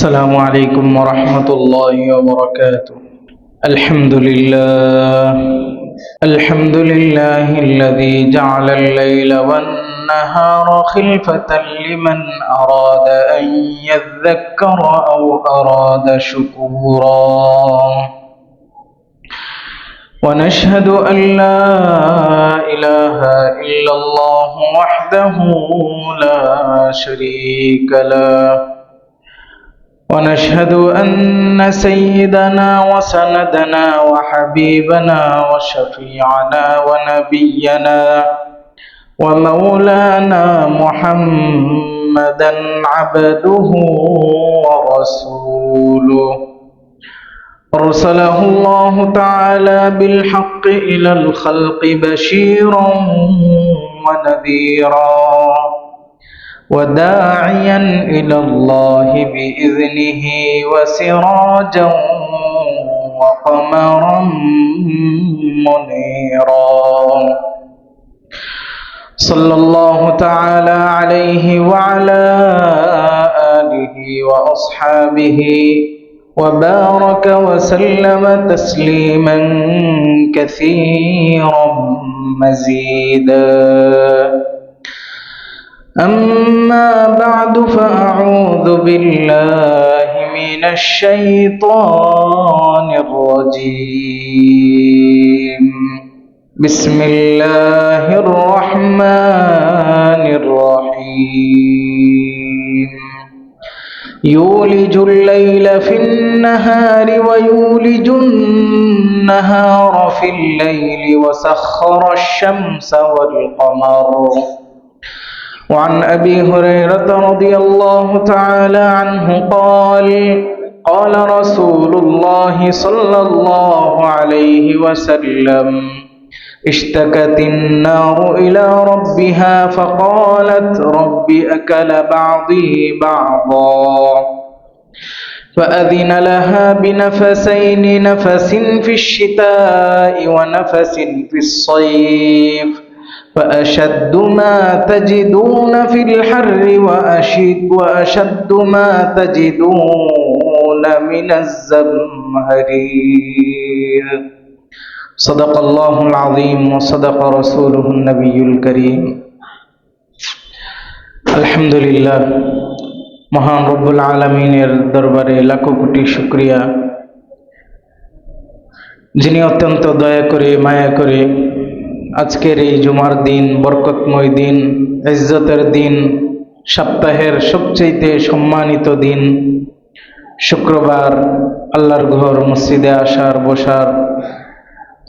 السلام عليكم ورحمة الله وبركاته. الحمد لله الذي جعل الليل والنهار خلفة لمن أراد أن يذكر أو أراد شكورا. ونشهد أن لا إله إلا الله وحده لا شريك له، ونشهد أن سيدنا وسندنا وحبيبنا وشفيعنا ونبينا ومولانا محمدا عبده ورسوله، أرسله الله تعالى بالحق إلى الخلق بشيرا ونذيرا وداعيا إلى الله بإذنه وسراجا وقمرا منيرا. صلى الله تعالى عليه وعلى آله وأصحابه وبارك وسلم تسليما كثيرا مزيدا. أما بعد فأعوذ بالله من الشيطان الرجيم. بسم الله الرحمن الرحيم. يولج الليل في النهار ويولج النهار في الليل وسخر الشمس والقمر. وعن أبي هريرة رضي الله تعالى عنه قال قال رسول الله صلى الله عليه وسلم: اشتكت النار إلى ربها فقالت: رب أكل بعضي بعضا، فأذن لها بنفسين، نفس في الشتاء ونفس في الصيف، فأشد ما تجدون في الحر وأشد ما تجدون من الزمهرير. صدق الله العظيم وصدق رسوله النبي الكريم. আলহামদুলিল্লাহ, মহান রব্বুল আলামিনের দরবারে লাখো কোটি শুকরিয়া, যিনি অত্যন্ত দয়া করে মায়া করে আজকের এই জুমার দিন, বরকতময় দিন, ইজ্জতের দিন, সপ্তাহের সবচেয়ে সম্মানিত দিন শুক্রবার, আল্লাহর ঘর মসজিদে আসার, বসার,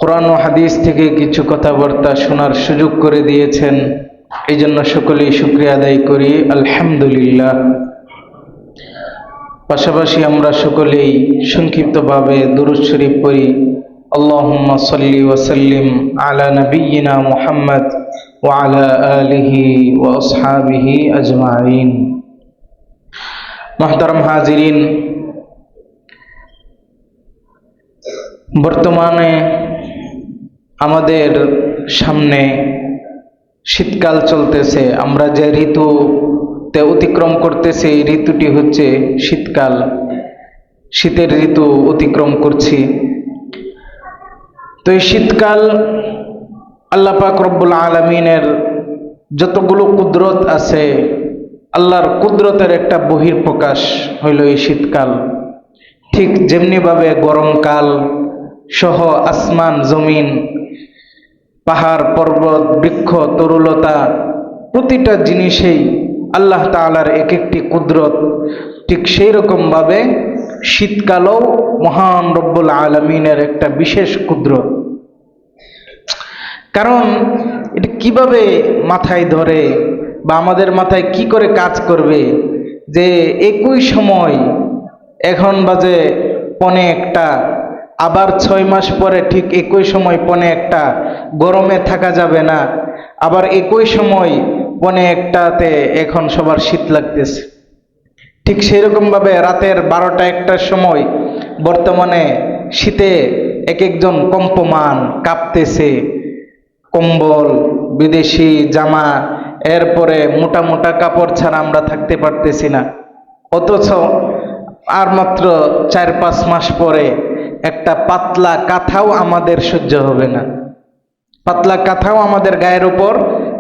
কোরআন ও হাদিস থেকে কিছু কথাবার্তা শোনার সুযোগ করে দিয়েছেন। এই জন্য সকলেই শুকরিয়া আদায় করি, আলহামদুলিল্লাহ। পাশাপাশি আমরা সকলেই সংক্ষিপ্তভাবে দুরূদ শরীফ পড়ি। আল্লাহুম্মা সাল্লি ওয়া সাল্লিম আলা নাবিয়্যিনা মুহাম্মদ ওয়া আলা আলিহি ওয়া আসহাবিহি আজমাইন। মুহতারাম হাজিরিন, বর্তমানে আমাদের সামনে শীতকাল চলতেছে। আমরা যে ঋতুতে অতিক্রম করতেছি, এই ঋতুটি হচ্ছে শীতকাল। শীতের ঋতু অতিক্রম করছি। তো এই শীতকাল আল্লাহ পাক রব্বুল আলামিনের যতগুলো কুদরত আছে, আল্লাহর কুদরতের একটা বহিঃপ্রকাশ হইল এই শীতকাল। ঠিক যেমনিভাবে গরমকাল সহ আসমান, জমিন, পাহাড়, পর্বত, বৃক্ষ, তরুলতা, প্রতিটা জিনিসেই আল্লাহ তাআলার এক একটি কুদরত, ঠিক সেই রকমভাবে শীতকালও মহান রব্বুল আলামিনের একটা বিশেষ কুদরত। কারণ এটা কিভাবে মাথায় ধরে বা আমাদের মাথায় কি করে কাজ করবে যে একই সময়, এখন বাজে 1:45, আবার 6 মাস পরে ঠিক একই সময় 1:45 গরমে থাকা যাবে না, আবার একই সময় 1:45তে এখন সবার শীত লাগতেছে। ঠিক সেরকম ভাবে রাতের 12টা-1টার সময় বর্তমানে শীতে এক একজন কম্পমান, কাঁপতেছে। কম্বল, বিদেশি জামা, এরপরে মোটা মোটা কাপড় ছাড়া আমরা থাকতে পারতেছি না। অথচ আর মাত্র 4-5 মাস পরে একটা পাতলা কাঁথাও আমাদের সহ্য হবে না, পাতলা কাঁথাও আমাদের গায়ের উপর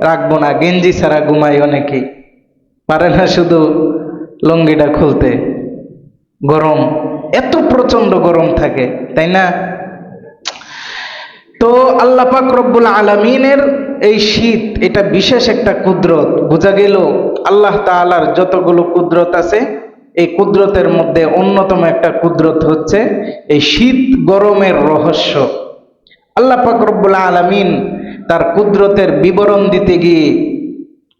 রাখবো না, গেঞ্জি ছাড়া ঘুমাই অনেকেই, পারে না শুধু লুঙ্গিটা খুলতে, গরম, এত প্রচন্ড গরম থাকে, তাই না? তো আল্লাহ পাক রব্বুল আলামিনের এই শীত, এটা বিশেষ একটা কুদরত। বোঝা গেল আল্লাহ তাআলার যতগুলো কুদরত আছে, এই কুদরতের মধ্যে অন্যতম একটা কুদরত হচ্ছে এই শীত গরমের রহস্য। আল্লাহ পাক রব্বুল আলামিন তার কুদরতের বিবরণ দিতে গিয়ে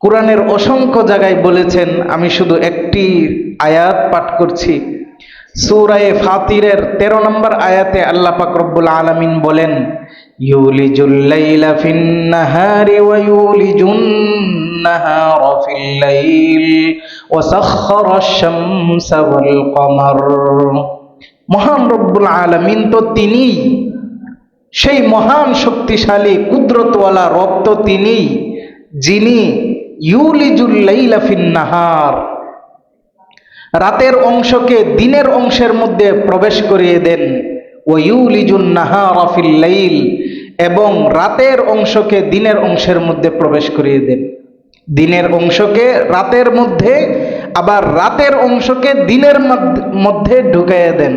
কোরআনের অসংখ্য জায়গায় বলেছেন। আমি শুধু একটি আয়াত পাঠ করছি। সূরা ফাতিরের 13 নম্বর আয়াতে আল্লাহ পাক রব্বুল আলামিন বলেন, ইউলিজুল লাইলা ফিন নাহারি ওয়া ইউলিজুন নাহারা ফিল লাইল ওয়া সাখখারাশ শামসা ওয়াল কমার। মহান রব্বুল আলামিন তো তিনিই, সেই মহান শক্তিশালী কুদরতওয়ালা রব তো তিনিই, যিনি ইউলিজুল লাইলা ফিন নাহার, রাতের অংশকে দিনের অংশের মধ্যে প্রবেশ করিয়ে দেন, ওয়া ইউলিজুন নাহারা ফিল লাইল, এবং রাতের অংশকে দিনের অংশের মধ্যে প্রবেশ করিয়ে দেন। দিনের অংশকে রাতের মধ্যে, আবার রাতের অংশকে দিনের মধ্যে ঢুকিয়ে দেন।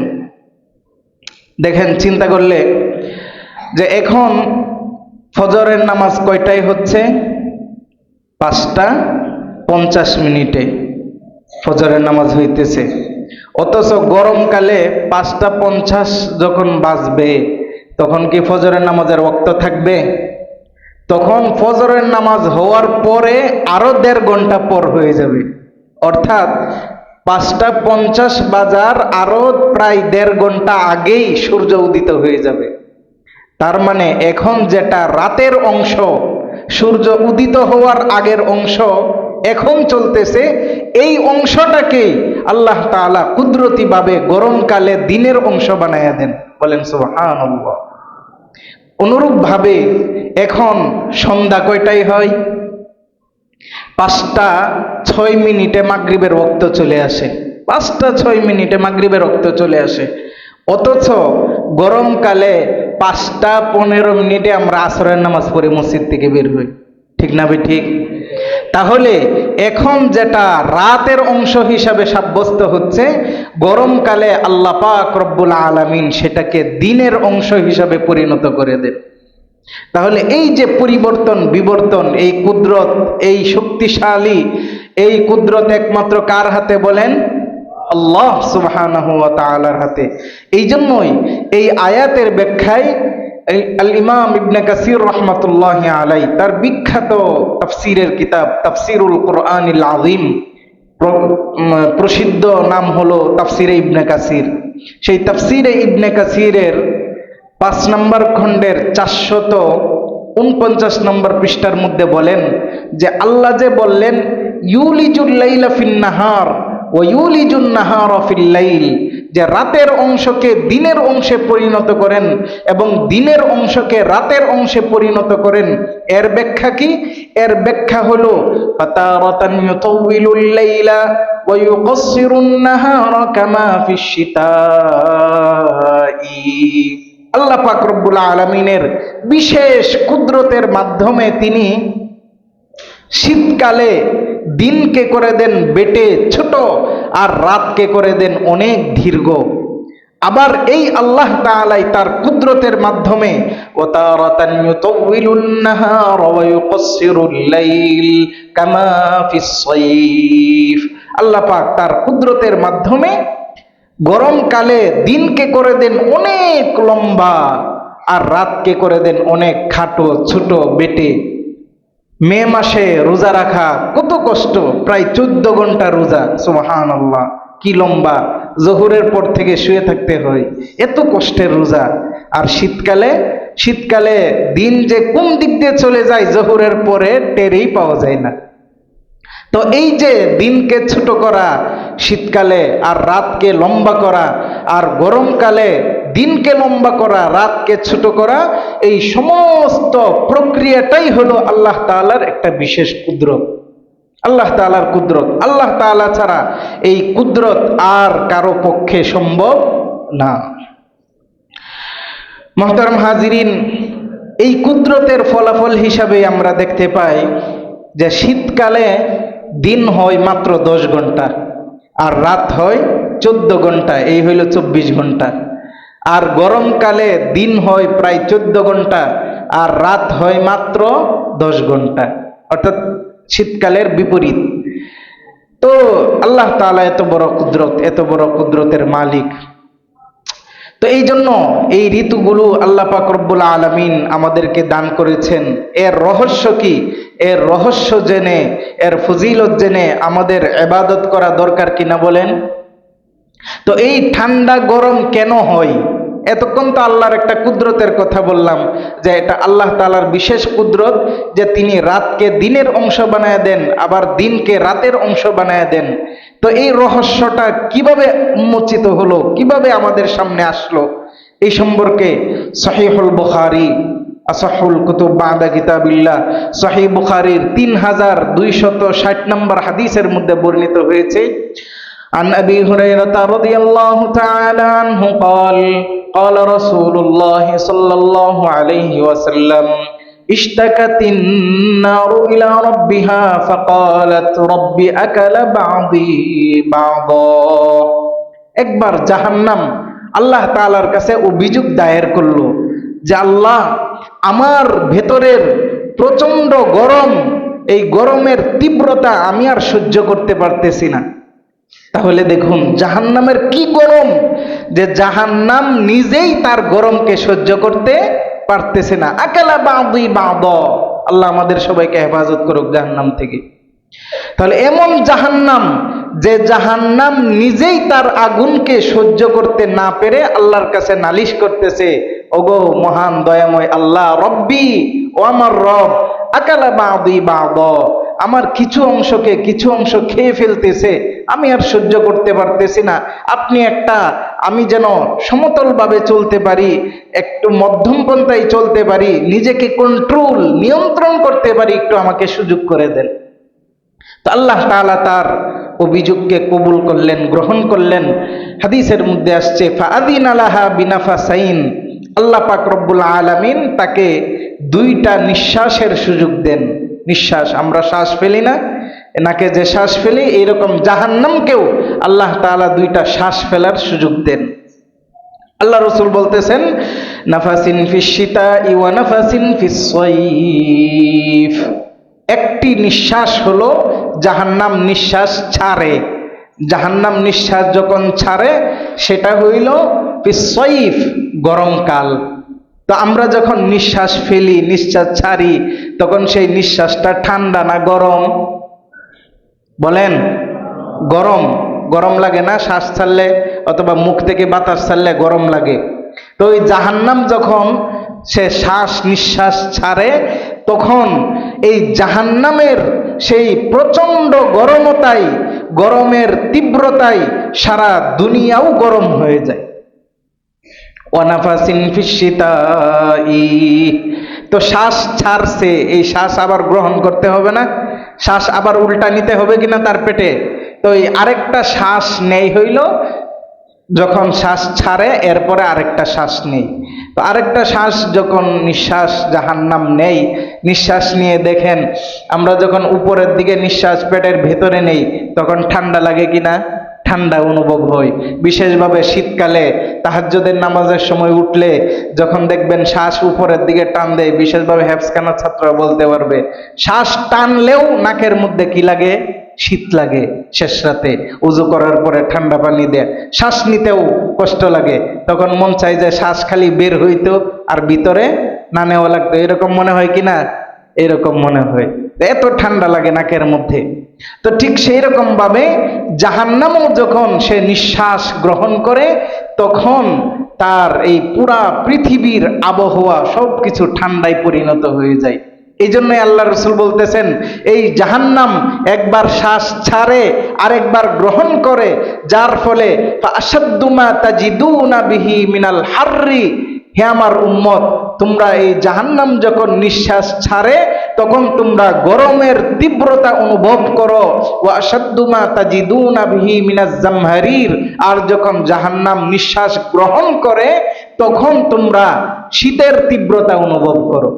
দেখেন, চিন্তা করলে যে এখন ফজরের নামাজ কয়টায় হচ্ছে? 5:50 ফজরের নামাজ হইতেছে, অথচ গরমকালে 5:50 যখন বাজবে, তখন কি ফজরের নামাজের ওয়াক্ত থাকবে? তখন ফজরের নামাজ হওয়ার পরে আরো 1.5 ঘন্টা পর হয়ে যাবে, অর্থাৎ 5:50 বাজার আরো প্রায় 1.5 ঘন্টা আগেই সূর্য উদিত হয়ে যাবে। তার মানে এখন যেটা রাতের অংশ, সূর্য উদিত হওয়ার আগের অংশ এখন চলতেছে, এই অংশটাকে আল্লাহ তাআলা কুদরতিভাবে গরমকালে দিনের অংশ বানায়া দেন। বলেন সুবহানাল্লাহ। অনুরূপভাবে এখন সন্ধ্যা কয়টায় হয়? 5:06 মাগরিবের ওয়াক্ত চলে আসে, 5:06 মাগরিবের ওয়াক্ত চলে আসে। অথচ গরমকালে 5:15 আমরা আসরের নামাজ পড়ে মসজিদ থেকে বের হই, ঠিক না ভাই? ঠিক। তাহলে এখন যেটা রাতের অংশ হিসাবে সাব্যস্ত হচ্ছে, গরমকালে আল্লাহ পাক রব্বুল আলামিন সেটাকে দিনের অংশ হিসাবে পরিণত করে দেন। তাহলে এই যে পরিবর্তন বিবর্তন, এই কুদরত, এই শক্তিশালী এই কুদরত একমাত্র কার হাতে বলেন? আল্লাহ সুবহানাহু ওয়া তাআলার হাতে। এই জন্যই এই আয়াতের ব্যাখ্যায় আল ইমাম ইবনে কাসির রাহমাতুল্লাহি আলাইহি তার বিখ্যাত তাফসীরের কিতাব তাফসীরুল কুরআনিল আযীম, প্রসিদ্ধ নাম হলো তাফসীরে ইবনে কাসির। সেই তাফসীরে ইবনে কাসিরের 5 নম্বর খণ্ডের 449 নম্বর পৃষ্ঠার মধ্যে বলেন যে আল্লাহ যে বললেন ইউলিজুল লাইলা ফিন নাহার ওয়া ইউলিজুন নাহারা ফিল লাইল, যে রাতের অংশকে দিনের অংশে পরিণত করেন এবং দিনের অংশকে রাতের অংশে পরিণত করেন, এর ব্যাখ্যা কি? এর ব্যাখ্যা হলো ফাতারাতান ইউতাউইলুল লাইলা ওয়া ইউকাসসিরুন নাহারা কামা ফিশ শিতাই। আল্লাহ পাক রব্বুল আলামিনের বিশেষ কুদরতের মাধ্যমে তিনি শীতকালে দিনকে করে দেন বেটে ছোট, আর রাতকে করে দেন অনেক দীর্ঘ। আবার এই আল্লাহ তাআলাই তার কুদরতের মাধ্যমে ওয়াতারাতান ইউতাউইলুন নাহার ওয়া ইউকাসসিরুল লাইল কামা ফিস সাইফ। আল্লাহ পাক তার কুদরতের মাধ্যমে গরমকালে দিনকে করে দেন অনেক লম্বা, আর রাতকে করে দেন অনেক খাটো ছোট বেটে। মে মাসে রোজা রাখা কত কষ্ট, প্রায় 14 ঘন্টা রোজা, সুবহানাল্লাহ, কি লম্বা। জোহরের পর থেকে শুয়ে থাকতে হয়, এত কষ্টের রোজা। আর শীতকালে দিন যে কোন দিক দিয়ে চলে যায় জোহরের পরে টেরই পাওয়া যায় না। তো এই যে দিনকে ছোট করা শীতকালে, আর রাতকে লম্বা করা, আর গরমকালে দিনকে লম্বা করা রাতকে ছোট করা, এই সমস্ত প্রক্রিয়াটাই হলো আল্লাহ তাআলার একটা বিশেষ কুদরত। আল্লাহ তাআলার কুদরত। আল্লাহ তাআলা ছাড়া এই কুদরত আর কারো পক্ষে সম্ভব না। মুহতারাম হাজিরিন, এই কুদরতের ফলাফল হিসাবে আমরা দেখতে পাই যে শীতকালে দিন হয় মাত্র 10 ঘন্টা আর রাত হয় 14 ঘন্টা, এই হইল 24 ঘন্টা। আর গরমকালে দিন হয় প্রায় 14 ঘন্টা আর রাত হয় মাত্র 10 ঘন্টা, অর্থাৎ শীতকালের বিপরীত। তো আল্লাহ তাআলা এত বড় কুদরত, এত বড় কুদরতের মালিক। তো এই জন্য এই ঋতুগুলো আল্লাহ পাক রব্বুল আলামিন আমাদেরকে দান করেছেন। এর রহস্য কি? এর রহস্য জেনে, এর ফজিলত জেনে আমাদের ইবাদত করা দরকার কিনা বলেন? তো এই ঠান্ডা গরম কেন হয়? এতক্ষণ তো আল্লাহর একটা কুদরতের কথা বললাম যে এটা আল্লাহ তাআলার বিশেষ কুদরত যে তিনি রাতকে দিনের অংশ বানায় দেন, আবার দিনকে রাতের অংশ বানায় দেন। তো এই রহস্যটা কিভাবে উন্মোচিত হলো, কিভাবে আমাদের সামনে আসলো, এই সম্পর্কে সহিহুল বুখারী, আসহুল কুতুব বা'দা কিতাবিল্লাহ, সহিহ বুখারীর 3260 নম্বর হাদিসের মধ্যে বর্ণিত হয়েছে। عن أبي هريرة رضي الله تعالى عنه قال قال رسول الله صلى الله عليه وسلم اشتكت النار إلى ربها فقالت رب أكل بعضي بعضا। একবার জাহান্নাম আল্লাহ তাআলার কাছে অভিযোগ দায়ের করলো যে আল্লাহ, আমার ভেতরের প্রচন্ড গরম, এই গরমের তীব্রতা আমি আর সহ্য করতে পারতেছি না। তাহলে দেখুন জাহান্নামের কি গরম, যে জাহান্নাম নিজেই তার গরমকে সহ্য করতে পারতেছে না। আকালা বাদি বাদ, আল্লাহ আমাদের সবাইকে হেফাজত করুক জাহান্নাম থেকে। তাহলে এমন জাহান্নাম, যে জাহান্নাম নিজেই তার আগুনকে সহ্য করতে না পেরে আল্লাহর কাছে নালিশ করতেছে, ওগো মহান দয়াময় আল্লাহ, রব্বি, ও আমার রব, আকালা বাদি বাদ, আমার কিছু অংশ খেয়ে ফেলতেছে, আমি আর সহ্য করতে পারতেছি না। আপনি আমি যেন সমতলভাবে চলতে পারি, একটু মধ্যম পন্থায় চলতে পারি, নিজেকে নিয়ন্ত্রণ করতে পারি, একটু আমাকে সুযোগ করে দেন। তো আল্লাহ তাআলা তার অভিযোগকে কবুল করলেন, গ্রহণ করলেন। হাদিসের মধ্যে আসছে ফাআযিনা লাহা বিনাফাসাইন, আল্লাহ পাক রব্বুল আলামিন তাকে 2টা নিঃশ্বাসের সুযোগ দেন। নিঃশ্বাস, আমরা শ্বাস ফেলি না, নাকে যে শ্বাস ফেলি, এইরকম জাহান্নামকেও আল্লাহ তাআলা 2টা শ্বাস ফেলার সুযোগ দেন। আল্লাহ রাসূল বলতেছেন নাফাসিন ফিশ শিতাই ওয়া নাফাসিন ফিস সাইফ। একটি নিঃশ্বাস হলো জাহান্নাম নিঃশ্বাস ছাড়ে, জাহান্নাম নিঃশ্বাস যখন ছাড়ে সেটা হইল ফিস সাইফ, গরমকাল। তো আমরা যখন নিঃশ্বাস ফেলি, নিঃশ্বাস ছাড়ি, তখন সেই নিঃশ্বাসটা ঠান্ডা না গরম? বলেন, গরম। গরম লাগে না শ্বাস ছাড়লে, অথবা মুখ থেকে বাতাস ছাড়লে গরম লাগে। তো ওই জাহান্নাম যখন সে শ্বাস নিঃশ্বাস ছাড়ে, তখন এই জাহান্নামের সেই প্রচন্ড গরমতায়, গরমের তীব্রতায় সারা দুনিয়াও গরম হয়ে যায়। ওয়ানাফাসিন ফিশ শিতাই, তো শ্বাস ছাড়ছে, এই শ্বাস আবার গ্রহণ করতে হবে না? শ্বাস আবার উল্টা নিতে হবে কিনা তার পেটে? তো এই আরেকটা শ্বাস নেই হইল যখন শ্বাস ছাড়ে, এরপরে আরেকটা শ্বাস নেই। তো আরেকটা শ্বাস যখন নিঃশ্বাস জাহান্নাম নেই, নিঃশ্বাস নিয়ে দেখেন আমরা যখন উপরের দিকে নিঃশ্বাস পেটের ভেতরে নেই, তখন ঠান্ডা লাগে কিনা? ঠান্ডা অনুভব হয়। বিশেষভাবে শীতকালে তাহাজ্জুদের নামাজের সময় উঠলে যখন দেখবেন শ্বাস উপরের দিকে টান দেয়, বিশেষভাবে হেফজখানা ছাত্ররা বলতে পারবে, শ্বাস টানলেও নাকের মধ্যে কি লাগে? শীত লাগে। শেষ রাতে উযু করার পরে ঠান্ডা পানি দেয়, শ্বাস নিতেও কষ্ট লাগে, তখন মন চাই যে শ্বাস খালি বের হইতো আর ভিতরে না নেওয়া লাগতো। এরকম মনে হয় কিনা? এরকম মনে হয়, এত ঠান্ডা লাগে নাকের মধ্যে। তো ঠিক সেই রকম ভাবে জাহান্নামও যখন সে নিঃশ্বাস গ্রহণ করে, তখন তার এই পুরা পৃথিবীর আবহাওয়া সবকিছু ঠান্ডায় পরিণত হয়ে যায়। এই জন্যই আল্লাহ রাসূল বলতেছেন, এই জাহান্নাম একবার শ্বাস ছাড়ে আরেকবার গ্রহণ করে, যার ফলে ফাআশাদ্দু মা তাজিদুনা বিহি মিনাল হাররি, হে আমার উম্মত, তোমরা এই জাহান্নাম যখন নিঃশ্বাস ছাড়ে, তখন তোমরা গরমের তীব্রতা অনুভব করো। ওয়া আশাদ্দু মা তাজিদুনা বিহি মিনাজ জামহারির, আর যখন জাহান্নাম নিঃশ্বাস গ্রহণ করে তখন তোমরা শীতের তীব্রতা অনুভব করো।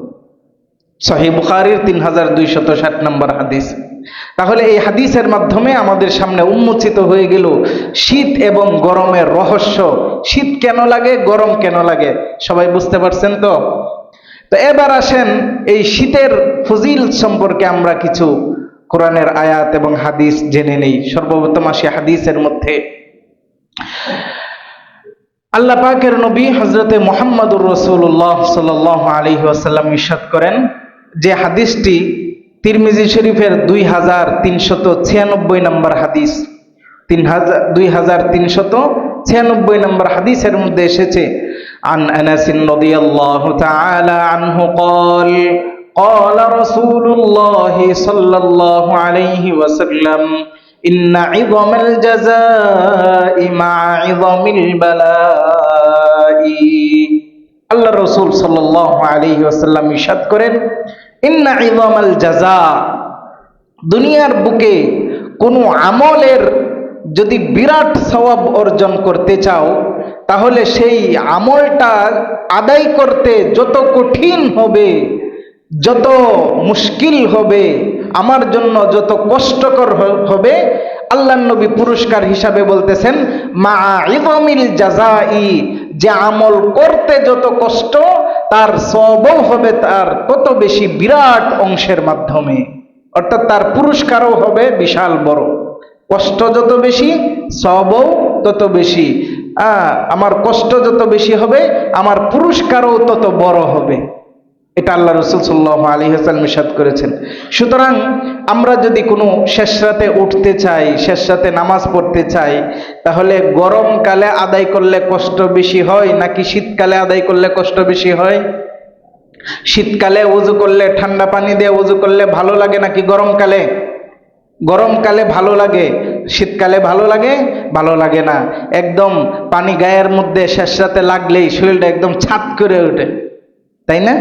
সহিহ বুখারীর 3260 নম্বর হাদিস। তাহলে এই হাদিসের মাধ্যমে আমাদের সামনে উন্মোচিত হয়ে গেল শীত এবং গরমের রহস্য। শীত কেন লাগে, গরম কেন লাগে, সবাই বুঝতে পারছেন তো? তো এবার আসেন এই শীতের ফজিল সম্পর্কে আমরা কিছু কোরআনের আয়াত এবং হাদিস জেনে নেই। সর্বপ্রথম আসি হাদিসের মধ্যে। আল্লাহ পাকের নবী হযরতে মুহাম্মদুর রাসূলুল্লাহ সাল্লাল্লাহু আলাইহি ওয়াসাল্লাম ইরশাদ করেন, যে হাদিসটি তিরমিজি শরীফের 2396 নম্বর হাদিস, 2396 নম্বর হাদিসের মধ্যে এসেছে, আন আনাস রাদিয়াল্লাহু তাআলা আনহু قال قال رسول الله صلى الله عليه وسلم إن عظم الجزاء مع عظم البلاء। আল্লাহ রাসূল সাল্লাল্লাহু আলাইহি ওয়াসাল্লাম ইরশাদ করেন, ইন্না ইযামাল জাযা, দুনিয়ার বুকে কোনো আমলের যদি বিরাট সওয়াব অর্জন করতে চাও তাহলে সেই আমলটা আদায় করতে যত কঠিন হবে, যত মুশকিল হবে, আমার জন্য যত কষ্টকর হবে, আল্লাহর নবী পুরস্কার হিসাবে বলতেছেন মা ইযামিল জাযাই, যে আমল করতে যত কষ্ট তার সওয়াবও হবে তার তত বেশি বিরাট অংশের মাধ্যমে, অর্থাৎ তার পুরস্কারও হবে বিশাল বড়। কষ্ট যত বেশি সওয়াবও তত বেশি। আমার কষ্ট যত বেশি হবে আমার পুরস্কারও তত বড় হবে। এটা আল্লাহ রাসূল সাল্লাল্লাহু আলাইহি ওয়াসাল্লাম ইরশাদ করেছেন। সুতরাং আমরা যদি কোনো শেষ রাতে উঠতে চাই, শেষ রাতে নামাজ পড়তে চাই, তাহলে গরমকালে আদায় করলে কষ্ট বেশি হয় নাকি শীতকালে আদায় করলে কষ্ট বেশি হয়? শীতকালে ওযু করলে, ঠান্ডা পানি দিয়ে ওযু করলে ভালো লাগে নাকি গরমকালে? গরমকালে ভালো লাগে, শীতকালে ভালো লাগে? ভালো লাগে না। একদম পানি গায়ের মধ্যে শেষ রাতে লাগলেই শরীরটা একদম ছাত করে ওঠে, তাই না?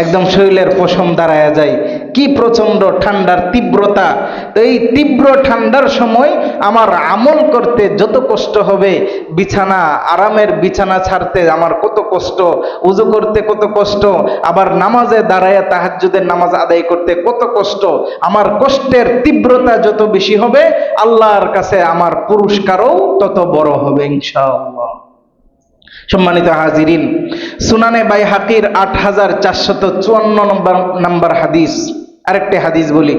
একদম শরীরের পশম দাঁড়ায়া যায়, কি প্রচন্ড ঠান্ডার তীব্রতা। তো এই তীব্র ঠান্ডার সময় আমার আমল করতে যত কষ্ট হবে, বিছানা, আরামের বিছানা ছাড়তে আমার কত কষ্ট, ওযু করতে কত কষ্ট, আবার নামাজে দাঁড়ায়া তাহাজ্জুদের নামাজ আদায় করতে কত কষ্ট, আমার কষ্টের তীব্রতা যত বেশি হবে আল্লাহর কাছে আমার পুরস্কারও তত বড় হবে ইনশাআল্লাহ। সম্মানিত হাজিরিন, সুনানে বাইহাকির 8454 নম্বর হাদিস, আরেকটি হাদিস বলি।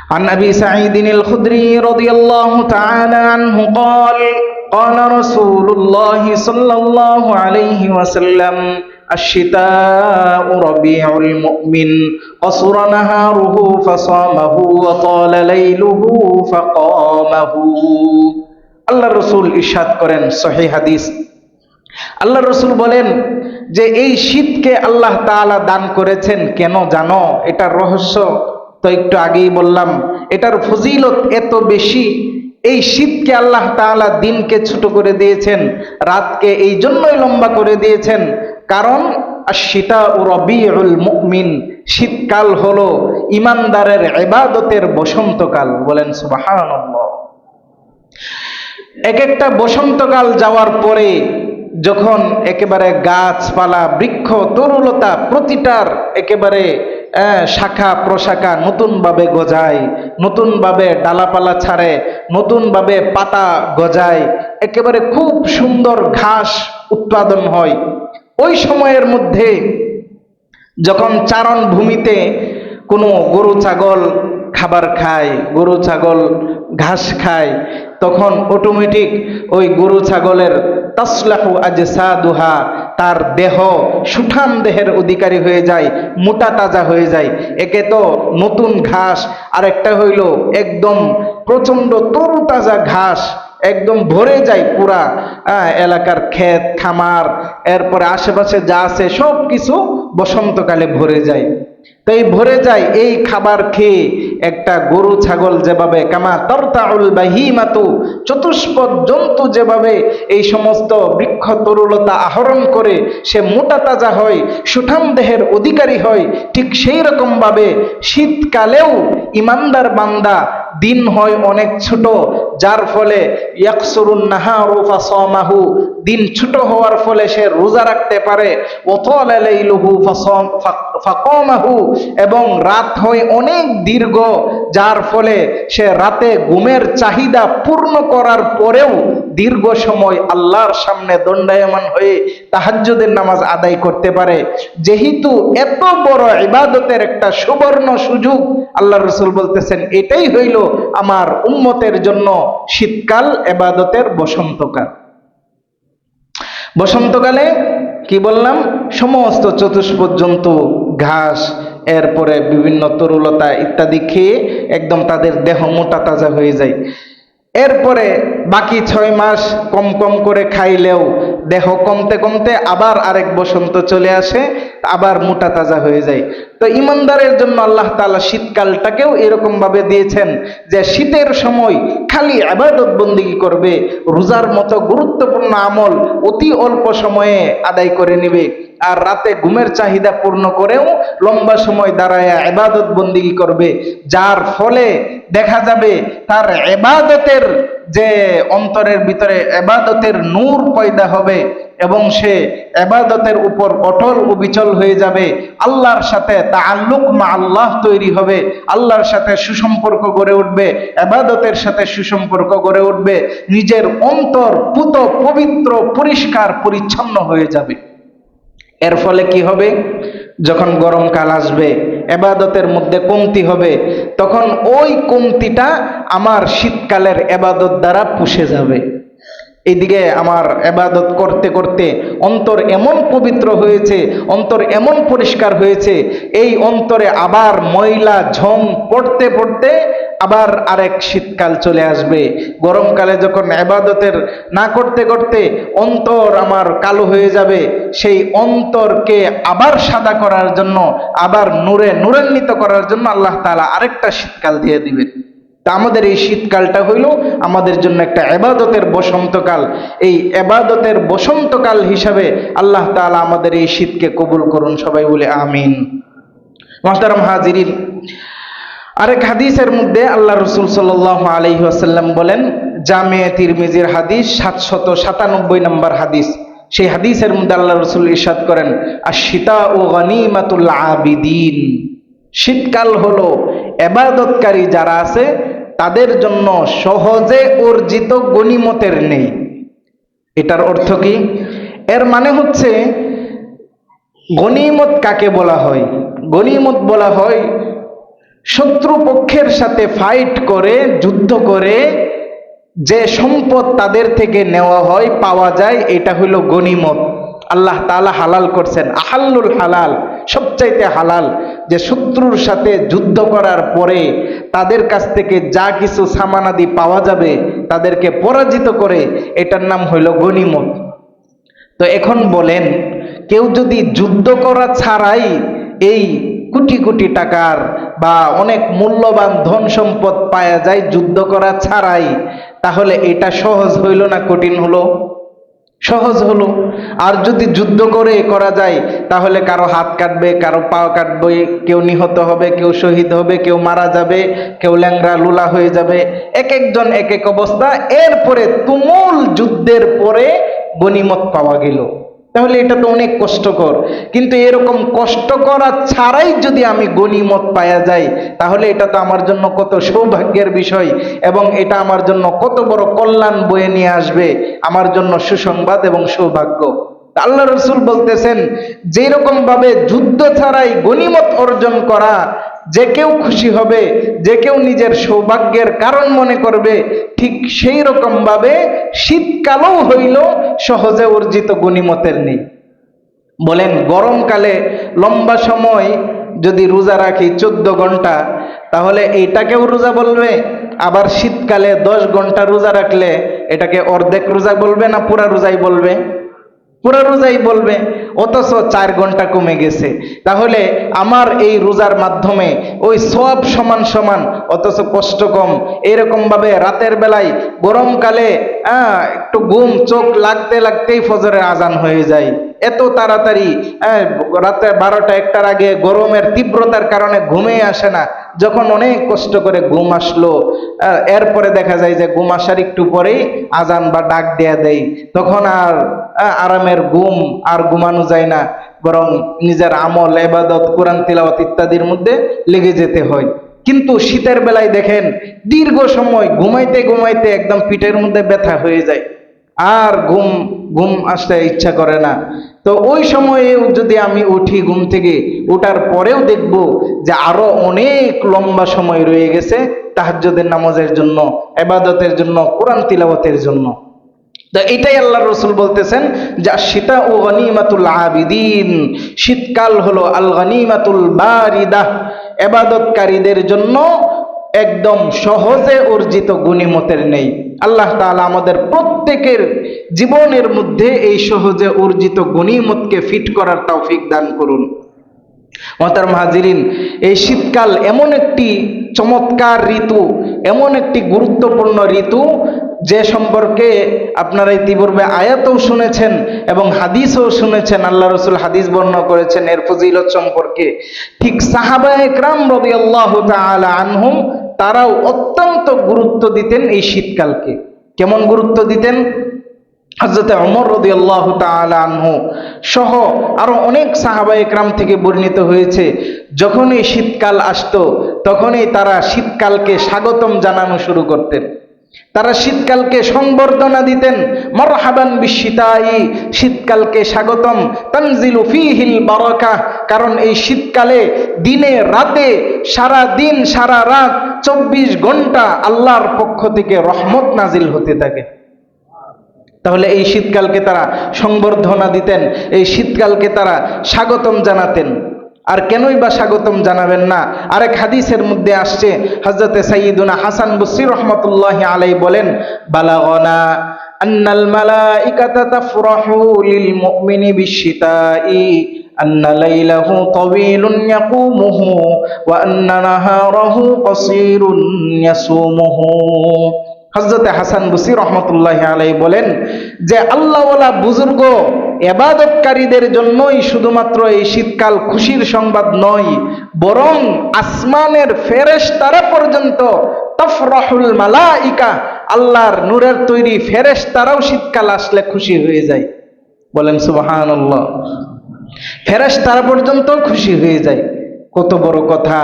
عن أبي سعيد الخدري رضي الله تعالى عنه قال قال رسول الله صلى الله عليه وسلم الشتاء ربيع المؤمن قصر نهاره فصامه وطال ليله فقامه। আল্লাহ রাসূল ইরশাদ করেন, সহিহ হাদিস, আল্লাহ রাসূল বলেন যে এই শীতকে আল্লাহ তাআলা দান করেছেন কেন জানো? এটার রহস্য তো একটু আগেই বললাম। এটার ফজিলত এত বেশি, এই শীতকে আল্লাহ তাআলা দিনকে ছোট করে দিয়েছেন, রাতকে এই জন্যই লম্বা করে দিয়েছেন, কারণ আশ-শিতাউ রাবিউল মুমিন, শীতকাল হলো ঈমানদারের ইবাদতের বসন্তকাল। বলেন সুবহানাল্লাহ। এক একটা বসন্তকাল যাওয়ার পরে যখন একেবারে গাছপালা, বৃক্ষ, তরুলতা প্রতিটার একেবারে শাখা প্রশাখা নতুনভাবে গজায়, নতুনভাবে ডালাপালা ছাড়ে, নতুনভাবে পাতা গজায়, একেবারে খুব সুন্দর ঘাস উৎপাদন হয়, ওই সময়ের মধ্যে যখন চারণ ভূমিতে কোনো গরু ছাগল খাবার খায়, গরু ছাগল ঘাস খায়, তখন অটোমেটিক ওই গরু ছাগলের তাসলাহু আজসাদুহা, তার দেহ সুঠাম দেহের অধিকারী হয়ে যায়, মোটা তাজা হয়ে যায়। একে তো নতুন ঘাস, আর একটা হইল একদম প্রচন্ড তরুতাজা ঘাস, একদম ভরে যায় পুরা এলাকার ক্ষেত খামার, এরপরে আশেপাশে যা আছে সব কিছু বসন্তকালে ভরে যায়। তো এই ভরে যায় এই খাবার খেয়ে একটা গরু ছাগল যেভাবে কামা তরতাউল বাহিমাতু, চতুষ্পদ জন্তু যেভাবে এই সমস্ত বৃক্ষ তরুলতা আহরণ করে সে মোটা তাজা হয়, সুঠাম দেহের অধিকারী হয়, ঠিক সেই রকম ভাবে শীতকালেও ইমানদার বান্দা দিন হয় অনেক ছোট, যার ফলে ইয়াকসুরুন নাহারু ফাসামাহু, দিন ছোট হওয়ার ফলে সে রোজা রাখতে পারে, ওয়াতালা লাইলুহু ফাকামাহু, এবং রাত হয় অনেক দীর্ঘ, যার ফলে সে রাতে ঘুমের চাহিদা পূর্ণ করার পরেও দীর্ঘ সময় আল্লাহর সামনে দণ্ডায়মান হয়ে তাহাজ্জুদের নামাজ আদায় করতে পারে। যেহেতু এত বড় ইবাদতের একটা সুবর্ণ সুযোগ, আল্লাহ রাসূল বলতেছেন এটাই হইল আমার উম্মতের জন্য শীতকাল, ইবাদতের বসন্তকাল। বসন্তকালে কি বললাম, সমস্ত চতুষ্পদ জন্তু ঘাস, এরপরে বিভিন্ন তরুলতা ইত্যাদি খেয়ে একদম তাদের দেহ মোটা তাজা হয়ে যায়। এরপরে বাকি 6 মাস কম কম করে খাইলেও দেহ কমতে কমতে আবার আরেক বসন্ত চলে আসে, আবার মোটা তাজা হয়ে যায়। তো ইমানদারের জন্য আল্লাহ তাআলা শীতকালটাকেও এরকম ভাবে দিয়েছেন যে শীতের সময় খালি ইবাদত বন্দেগী করবে, রোজার মতো গুরুত্বপূর্ণ আমল অতি অল্প সময়ে আদায় করে নেবে, আর রাতে ঘুমের চাহিদা পূর্ণ করেও লম্বা সময় দাঁড়ায় ইবাদত বন্দেগী করবে, যার ফলে দেখা যাবে তার ইবাদতের যে অন্তরের ভিতরে ইবাদতের নূর পয়দা হবে এবং সে ইবাদতের উপর অটল অবিচল হয়ে যাবে, আল্লাহর সাথে তাআল্লুক মা আল্লাহ তৈরি হবে, আল্লাহর সাথে সুসম্পর্ক গড়ে উঠবে, ইবাদতের সাথে সুসম্পর্ক গড়ে উঠবে, নিজের অন্তর পুত পবিত্র পরিষ্কার পরিচ্ছন্ন হয়ে যাবে। এর ফলে কি হবে, যখন গরমকাল আসবে ইবাদতের মধ্যে কমতি হবে, তখন ওই কমতিটা আমার শীতকালের ইবাদত দ্বারা পুষে যাবে। এইদিকে আমার ইবাদত করতে করতে অন্তর এমন পবিত্র হয়েছে, অন্তর এমন পরিষ্কার হয়েছে, এই অন্তরে আবার ময়লা ঝং পড়তে পড়তে আবার আরেক শীতকাল চলে আসবে। গরমকালে যখন ইবাদতের না করতে করতে অন্তর আমার কালো হয়ে যাবে, সেই অন্তরকে আবার সাদা করার জন্য, আবার নূরে নূরান্বিত করার জন্য আল্লাহ তাআলা আরেকটা শীতকাল দিয়ে দিবেন। তা আমাদের এই শীতকালটা হইল আমাদের জন্য একটা ইবাদতের বসন্তকাল। এই ইবাদতের বসন্তকাল হিসাবে আল্লাহ তাআলা আমাদের এই শীতকে কবুল করুন, সবাই বলে আমিন। মুহতারাম হাজিরিন, আরেক হাদিসের মধ্যে আল্লাহ রাসূল সাল্লাল্লাহু আলাইহি ওয়াসাল্লাম বলেন, জামে তিরমিজির হাদিস 797 নম্বর হাদিস, সেই হাদিসের মধ্যে আল্লাহ রাসূল ইরশাদ করেন, আশ-শিতাউ গনিমাতুল আবিদিন, শীতকাল হলো ইবাদতকারী যারা আছে তাদের জন্য সহজে অর্জিত গনিমতের নেই। এটার অর্থ কি? এর মানে হচ্ছে গনিমত কাকে বলা হয়? গনিমত বলা হয় শত্রুপক্ষের সাথে ফাইট করে, যুদ্ধ করে যে সম্পদ তাদের থেকে নেওয়া হয়, পাওয়া যায়, এটা হলো গনিমত। আল্লাহ তাআলা হালাল করছেন, আহাল্লুল হালাল, সবচাইতে হালাল, যে শত্রুর সাথে যুদ্ধ করার পরে তাদের কাছ থেকে যা কিছু সামানাদি পাওয়া যাবে, তাদেরকে পরাজিত করে, এটার নাম হইল গনিমত। তো এখন বলেন, কেউ যদি যুদ্ধ করা ছাড়াই এই কোটি কোটি টাকার বা অনেক মূল্যবান ধন সম্পদ পাওয়া যায় যুদ্ধ করা ছাড়াই, তাহলে এটা সহজ হইল না কঠিন হলো? সহজ হলো। আর যদি যুদ্ধ করে করা যায়, তাহলে কারো হাত কাটবে, কারো পা কাটবে, কেউ নিহত হবে, কেউ শহীদ হবে, কেউ মারা যাবে, কেউ ল্যাংড়া লুলা হয়ে যাবে, এক একজন এক এক অবস্থা। এরপরে তুমুল যুদ্ধের পরে গনিমত পাওয়া গেল, তাহলে এটা তো অনেক কষ্টকর। কিন্তু এরকম কষ্ট করা ছাড়াই যদি আমি গনিমত পাওয়া যায়, তাহলে এটা তো আমার জন্য কত সৌভাগ্যের বিষয়, এবং এটা আমার জন্য কত বড় কল্যাণ বয়ে নিয়ে আসবে, আমার জন্য সুসংবাদ এবং সৌভাগ্য। আল্লাহ রাসূল বলতেছেন, যেরকম ভাবে যুদ্ধ ছাড়াই গনিমত অর্জন করা যে কেউ খুশি হবে, যে কেউ নিজের সৌভাগ্যের কারণ মনে করবে, ঠিক সেই রকম ভাবে শীতকালও হইল সহজে অর্জিত গনিমতের নেই। বলেন, গরমকালে লম্বা সময় যদি রোজা রাখি 14 ঘন্টা, তাহলে এইটাকেও রোজা বলবে? আবার শীতকালে 10 ঘন্টা রোজা রাখলে এটাকে অর্ধেক রোজা বলবে না পুরা রোজাই বলবে? পুরা রোজাই বলবে। অথচ 4 ঘন্টা কমে গেছে। তাহলে আমার এই রোজার মাধ্যমে ওই সওয়াব সমান সমান, অথচ কষ্ট কম। এরকম ভাবে রাতের বেলায় গরমকালে একটু ঘুম চোখ লাগতে লাগতেই ফজরের আজান হয়ে যায়, এত তাড়াতাড়ি রাতে 12টা 1টার আগে গরমের তীব্রতার কারণে ঘুমে আসে না। যখন অনেক কষ্ট করে ঘুম আসলো, এরপরে দেখা যায় যে ঘুম আসার একটু পরেই আজান বা ডাক দেয়া দেয়, তখন আর আরামের ঘুম আর ঘুমানো যায় না, বরং নিজের আমল ইবাদত কোরআন তিলাওয়াত ইত্যাদির মধ্যে লেগে যেতে হয়। কিন্তু শীতের বেলায় দেখেন দীর্ঘ সময় ঘুমাইতে ঘুমাইতে একদম পিঠের মধ্যে ব্যথা হয়ে যায়, আর ঘুম আসতে ইচ্ছা করে না। তো ওই সময়ে যদি আমি উঠি, ঘুম থেকে ওঠার পরেও দেখব যে আরো অনেক লম্বা সময় রয়ে গেছে তাহাজ্জুদের নামাজের জন্য, ইবাদতের জন্য, কোরআন তিলাওয়াতের জন্য। তো এটাই আল্লাহর রাসূল বলতেছেন যে শীতা ও গনিমাতুল আবিদিন, শীতকাল হলো আল গনিমাতুল বারিদাহ, ইবাদতকারীদের জন্য একদম সহজে অর্জিত গনিমতের নেই। আল্লাহ তাআলা আমাদের প্রত্যেকের জীবনের মধ্যে এই সহজে অর্জিত গনিমতকে ফিট করার তৌফিক দান করুন। মহতারাম হাজিরিন, এই শীতকাল এমন একটি চমৎকার ঋতু, এমন একটি গুরুত্বপূর্ণ ঋতু যে সম্পর্কে আপনারা ইতিপূর্বে আয়াতও শুনেছেন এবং হাদিসও শুনেছেন। আল্লাহ রাসূল হাদিস বর্ণনা করেছেন এর ফজিলত সম্পর্কে। ঠিক সাহাবায়ে কেরাম রাদিয়াল্লাহু তাআলা আনহুম তারাও অত্যন্ত গুরুত্ব দিতেন এই শীতকালকে। কেমন গুরুত্ব দিতেন? হযরত ওমর রাদিয়াল্লাহু তাআলা আনহু সহ আরো অনেক সাহাবায়ে কেরাম থেকে বর্ণিত হয়েছে, যখন এই শীতকাল আসতো তখনই তারা শীতকালকে স্বাগতম জানানো শুরু করতেন। তারা শীতকালকে সংবর্ধনা দিতেন, মারহাবান বিশশিতাই, শীতকালকে স্বাগতম, তানজিলু ফীহিল বারাকাহ, কারণ এই শীতকালে দিনে রাতে সারা দিন সারা রাত 24 ঘন্টা আল্লাহর পক্ষ থেকে রহমত নাজিল হতে থাকে। তাহলে এই শীতকালকে তারা সংবর্ধনা দিতেন, এই শীতকালকে তারা স্বাগতম জানাতেন। আর কেনই বা স্বাগতম জানাবেন না? আরেক হাদিসের মধ্যে আসছে, হযরতে সাইয়্যিদুনা হাসান বসরি রাহমাতুল্লাহি আলাইহি বলেন, বালাগনা আন্নাল মালাইকাতা তাফরাহু লিল মুমিনি বিশশিতাই আন্না লাইলাহু তাওয়িলুন ইয়াকুমুহু ওয়া আন্না নাহারাহু কাসীরুন ইয়াসুমুহু। হযরতে হাসান বসরি রাহমাতুল্লাহি আলাইহি বলেন যে আল্লাহওয়ালা বুজুর্গ ইবাদতকারীদের জন্যই শুধুমাত্র এই শীতকাল খুশির সংবাদ নয়, বরং আসমানের ফেরেশতারা পর্যন্ত, তাফরাহুল মালাইকা, আল্লাহর নূরের তৈরি ফেরেশতারাও শীতকাল আসলে খুশি হয়ে যায়। বলেন সুবহানাল্লাহ। ফেরেশতারা পর্যন্ত খুশি হয়ে যায়। কত বড় কথা!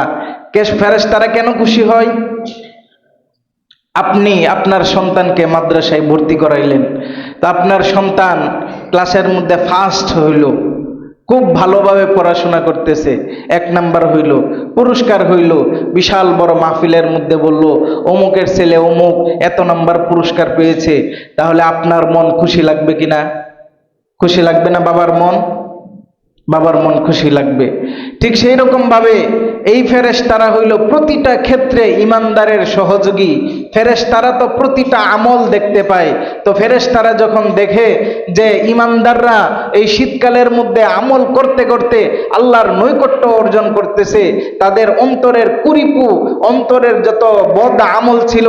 ফেরেশতারা কেন খুশি হয়? আপনি আপনার সন্তানকে মাদ্রাসায় ভর্তি করাইলেন, তা আপনার সন্তান ক্লাসের মধ্যে ফার্স্ট হইল, খুব ভালোভাবে পড়াশোনা করতেছে, 1 নাম্বার হইল, পুরস্কার হইল, বিশাল বড় মাহফিলের মধ্যে বলল অমুকের ছেলে অমুক এত নাম্বার পুরস্কার পেয়েছে, তাহলে আপনার মন খুশি লাগবে কিনা? খুশি লাগবে না? বাবার মন খুশি লাগবে। ঠিক সেই রকম ভাবে এই ফেরেশতারা হইল প্রতিটা ক্ষেত্রে ইমানদারের সহযোগী। ফেরেশতারা তো প্রতিটা আমল দেখতে পায়। তো ফেরেশতারা যখন দেখে যে ইমানদাররা এই শীতকালের মধ্যে আমল করতে করতে আল্লাহর নৈকট্য অর্জন করতেছে, তাদের অন্তরের কুরিপু, অন্তরের যত বদ আমল ছিল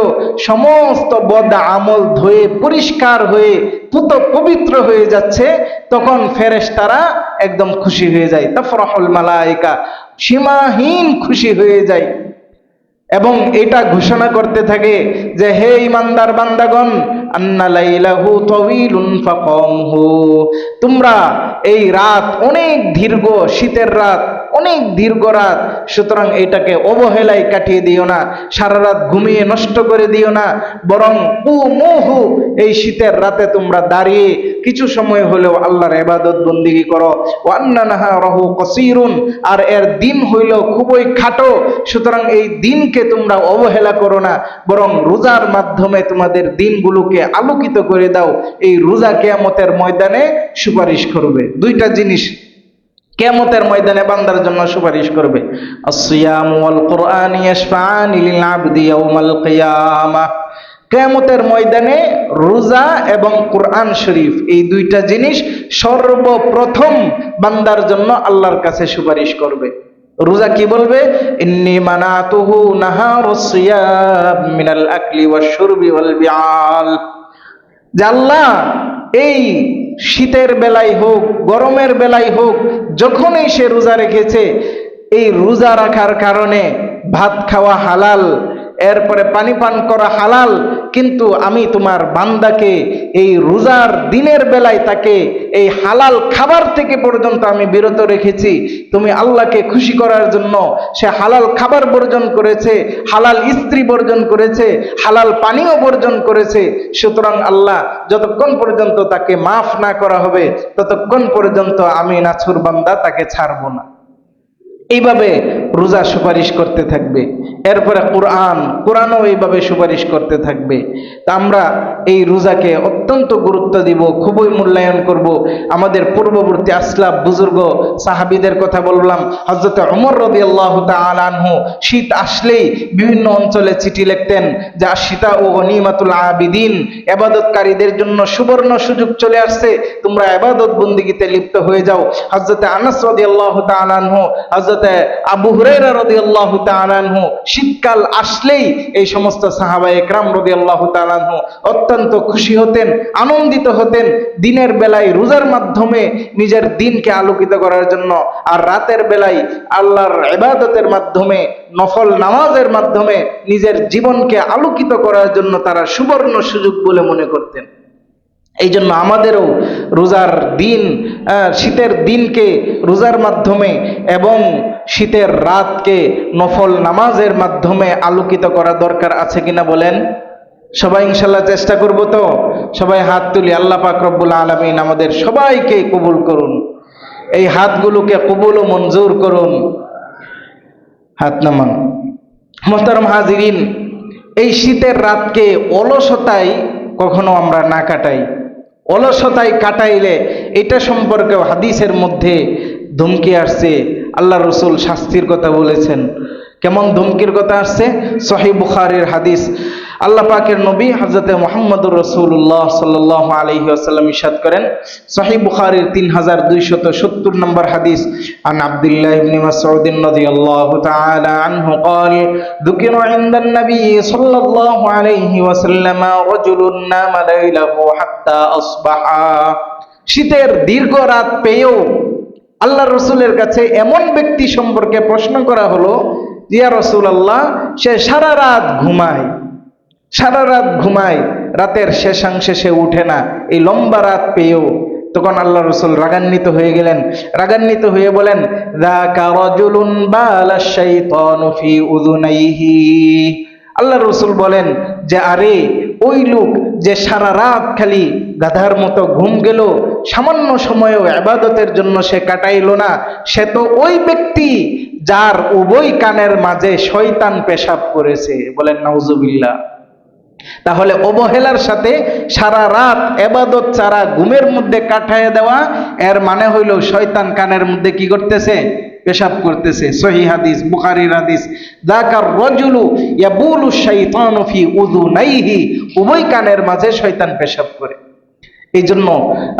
সমস্ত বদ আমল ধুয়ে পরিষ্কার হয়ে পুত পবিত্র হয়ে যাচ্ছে, তখন ফেরেশতারা একদম খুশি হয়ে যায়। তাফরাহুল মালাইকা, সীমাহীন খুশি হয়ে যায় এবং এটা ঘোষণা করতে থাকে যে হে ইমানদার বান্দাগণ, আন্না লাইলাহু তাওয়িলুন ফাকামহু, তোমরা এই রাত অনেক দীর্ঘ, শীতের রাত অনেক দীর্ঘ রাত, সুতরাং এটাকে অবহেলায় কাটিয়ে দিও না, সারা রাত ঘুমিয়ে নষ্ট করে দিও না, বরং কুমুহু, এই শীতের রাতে তোমরা দাঁড়িয়ে কিছু সময় হলেও আল্লাহর ইবাদত বন্দেগী করো। ওয়া আন্না নাহারাহু কাসীরুন, আর এর দিন হইল খুবই খাটো, সুতরাং এই দিনকে তোমরা অবহেলা করো না, বরং রোজার মাধ্যমে তোমাদের দিনগুলোকে আলোকিত করে দাও। এই রোজা কিয়ামতের ময়দানে সুপারিশ করবে। 2টা জিনিস কিয়ামতের ময়দানে বান্দার জন্য সুপারিশ করবে। আসসিয়াম ওয়াল কুরআন ইয়াশফাআনি লিল আবদি ইয়াউমাল কিয়ামাহ। কিয়ামতের ময়দানে রোজা এবং কোরআন শরীফ এই দুইটা জিনিস সর্বপ্রথম বান্দার জন্য আল্লাহর কাছে সুপারিশ করবে। রোজা কি বলবে? ইন্নী মানাতুহু নাহারুস সিয়াম মিনাল আকলি ওয়াশ শুরবি ওয়াল বিআল। যে আল্লাহ এই শীতের বেলায় হোক গরমের বেলায় হোক যখনই সে রোজা রেখেছে, এই রোজা রাখার কারণে ভাত খাওয়া হালাল, এরপরে পানি পান করা হালাল, কিন্তু আমি তোমার বান্দাকে এই রোজার দিনের বেলায় তাকে এই হালাল খাবার থেকে পর্যন্ত আমি বিরত রেখেছি। তুমি আল্লাহকে খুশি করার জন্য সে হালাল খাবার বর্জন করেছে, হালাল স্ত্রী বর্জন করেছে, হালাল পানীয় বর্জন করেছে। সুতরাং আল্লাহ যতক্ষণ পর্যন্ত তাকে মাফ না করা হবে ততক্ষণ পর্যন্ত আমি নাছুর বান্দা তাকে ছাড়বো না। এইভাবে রোজা সুপারিশ করতে থাকবে। এরপরে কোরআনও এইভাবে সুপারিশ করতে থাকবে। তা আমরা এই রোজাকে অত্যন্ত গুরুত্ব দিব, খুবই মূল্যায়ন করব। আমাদের পূর্ববর্তী আসলাফ বুজুর্গ সাহাবীদের কথা বললাম। হযরত ওমর রাদিয়াল্লাহু তাআলা আনহু শীত আসলেই বিভিন্ন অঞ্চলে চিঠি লিখতেন যে আশিতা ও গনিমাতুল আবিদিন, ইবাদতকারীদের জন্য সুবর্ণ সুযোগ চলে আসছে, তোমরা ইবাদত বন্দেগীতে লিপ্ত হয়ে যাও। হযরত আনাস রাদিয়াল্লাহু তাআলা আনহু, হযরত আবু হুরায়রা রাদিয়াল্লাহু তাআলা আনহু শীতকাল আসলেই এই সমস্ত সাহাবায়ে কেরাম রাদিয়াল্লাহু তাআলা আনহু অত্যন্ত খুশি হতেন, আনন্দিত হতেন দিনের বেলায় রোজার মাধ্যমে নিজের দিনকে আলোকিত করার জন্য, আর রাতের বেলায় আল্লাহর ইবাদতের মাধ্যমে নফল নামাজের মাধ্যমে নিজের জীবনকে আলোকিত করার জন্য তারা সুবর্ণ সুযোগ বলে মনে করতেন। এই জন্য আমাদেরও রোজার দিন, শীতের দিনকে রোজার মাধ্যমে এবং শীতের রাতকে নফল নামাজের মাধ্যমে আলোকিত করা দরকার আছে কিনা বলেন? সবাই ইনশাল্লাহ চেষ্টা করব তো? সবাই হাত তুলি। আল্লাহ পাক রব্বুল আলামিন আমাদের সবাইকে কবুল করুন, এই হাতগুলোকে কবুল ও মঞ্জুর করুন। হাত নামান। মোহতারম হাজিরিন, এই শীতের রাতকে অলসতায় কখনো আমরা না কাটাই। অলসতায় কাটাইলে এটা সম্পর্কে হাদিসের মধ্যে ধমকি আসছে। আল্লাহ রসুল শাস্তির কথা বলেছেন। কেমন ধমকির কথা আসছে? সহিহ বুখারীর হাদিস। আল্লাহ পাকের নবী হযরত মুহাম্মদুর রাসূলুল্লাহ সাল্লাল্লাহু আলাইহি ওয়াসাল্লাম ইরশাদ করেন, সহিহ বুখারীর 3270 নম্বর হাদিস, আন আব্দুল্লাহ ইবনে মাসউদ রাদিয়াল্লাহু তাআলা আনহু قال ذكر عند النبي صلى الله عليه وسلم رجل نام ليله حتى اصبح। শীতের দীর্ঘ রাত পেয়েও আল্লাহ রসুলের কাছে এমন ব্যক্তি সম্পর্কে প্রশ্ন করা হলো, ইয়া রাসূলুল্লাহ, সে সারা রাত ঘুমায়, রাতের শেষাংশে সে উঠে না, এই লম্বা রাত পেয়েও। তখন আল্লাহ রসুল রাগান্বিত হয়ে গেলেন, রাগান্বিত হয়ে বলেন, যাকা রাজুলুন বালাশ শাইতানু ফি উযুনাইহি। আল্লাহ রসুল বলেন যে আরে ওই লোক যে সারা রাত খালি গাধার মতো ঘুম গেল, সামান্য সময়ও ইবাদতের জন্য সে কাটাইলো না, সে তো ওই ব্যক্তি যার উভয় কানের মাঝে শয়তান পেশাব করেছে। বলেন নাউজুবিল্লাহ। তাহলে অবহেলার সাথে সারা রাত ইবাদত ছাড়া ঘুমের মধ্যে কাটায় দেওয়া, এর মানে হইল শয়তান কানের মধ্যে কি করতেছে? পেশাব করতেছে। সহিহ হাদিস, বুখারীর হাদিস। যাকার রাজুলু ইয়াবুলু শাইতানু ফি উযুনাইহি, উভয় কানের মাঝে শয়তান পেশাব করে। এই জন্য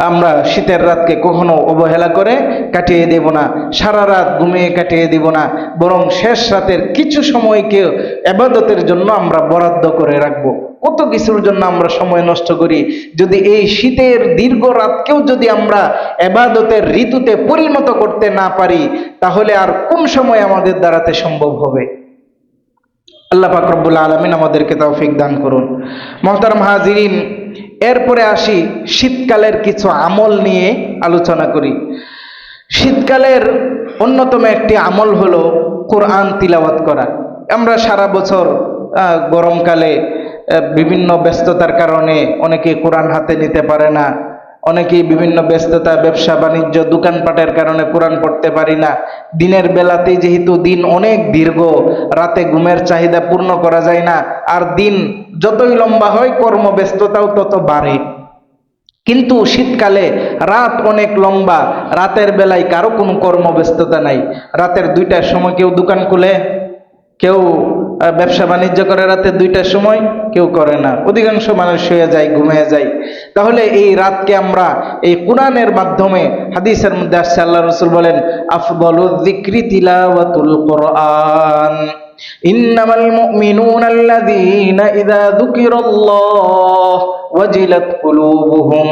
আমরা শীতের রাতকে কখনো অবহেলা করে কাটিয়ে দেব না, সারা রাত ঘুমিয়ে কাটিয়ে দেব না, বরং শেষ রাতের কিছু সময়কে ইবাদতের জন্য আমরা বরাদ্দ করে রাখবো। কত কিছুর জন্য আমরা সময় নষ্ট করি। যদি এই শীতের দীর্ঘ রাতকেও যদি আমরা ইবাদতের ঋতুতে পরিণত করতে না পারি, তাহলে আর কোন সময় আমাদের দ্বারাতে সম্ভব হবে? আল্লাহ পাক রব্বুল আলামিন আমাদেরকে তৌফিক দান করুন। মুহতারাম হাজিরিন, এরপরে আসি শীতকালের কিছু আমল নিয়ে আলোচনা করি। শীতকালের অন্যতম একটি আমল হলো কোরআন তিলাওয়াত করা। আমরা সারা বছর গরমকালে বিভিন্ন ব্যস্ততার কারণে অনেকে কোরআন হাতে নিতে পারে না, অনেকেই বিভিন্ন ব্যস্ততা, ব্যবসা বাণিজ্য, দোকানপাটের কারণে কোরআন পড়তে পারি না। দিনের বেলাতেই যেহেতু দিন অনেক দীর্ঘ, রাতে ঘুমের চাহিদা পূর্ণ করা যায় না, আর দিন যতই লম্বা হয় কর্মব্যস্ততাও তত বাড়ে। কিন্তু শীতকালে রাত অনেক লম্বা, রাতের বেলায় কারো কোনো কর্মব্যস্ততা নাই। রাতের 2টার সময় কেউ দোকান খুলে, কেউ ব্যবসা বাণিজ্য করে রাতে 2টার সময়, কেউ করে না, অধিকাংশ মানুষ শুয়ে যায়, ঘুমিয়ে যায়। তাহলে এই রাতকে আমরা এই কোরআনের মাধ্যমে, হাদিসের মধ্যে আসছে আল্লাহ রাসূল বলেন, আফদালুয যিকরি তিলাওয়াতুল কোরআন, ইন্নামাল মুমিনুনা আল্লাযীনা ইযা যুকিরাল্লাহ ওয়াজিলাত কুলুবুহুম।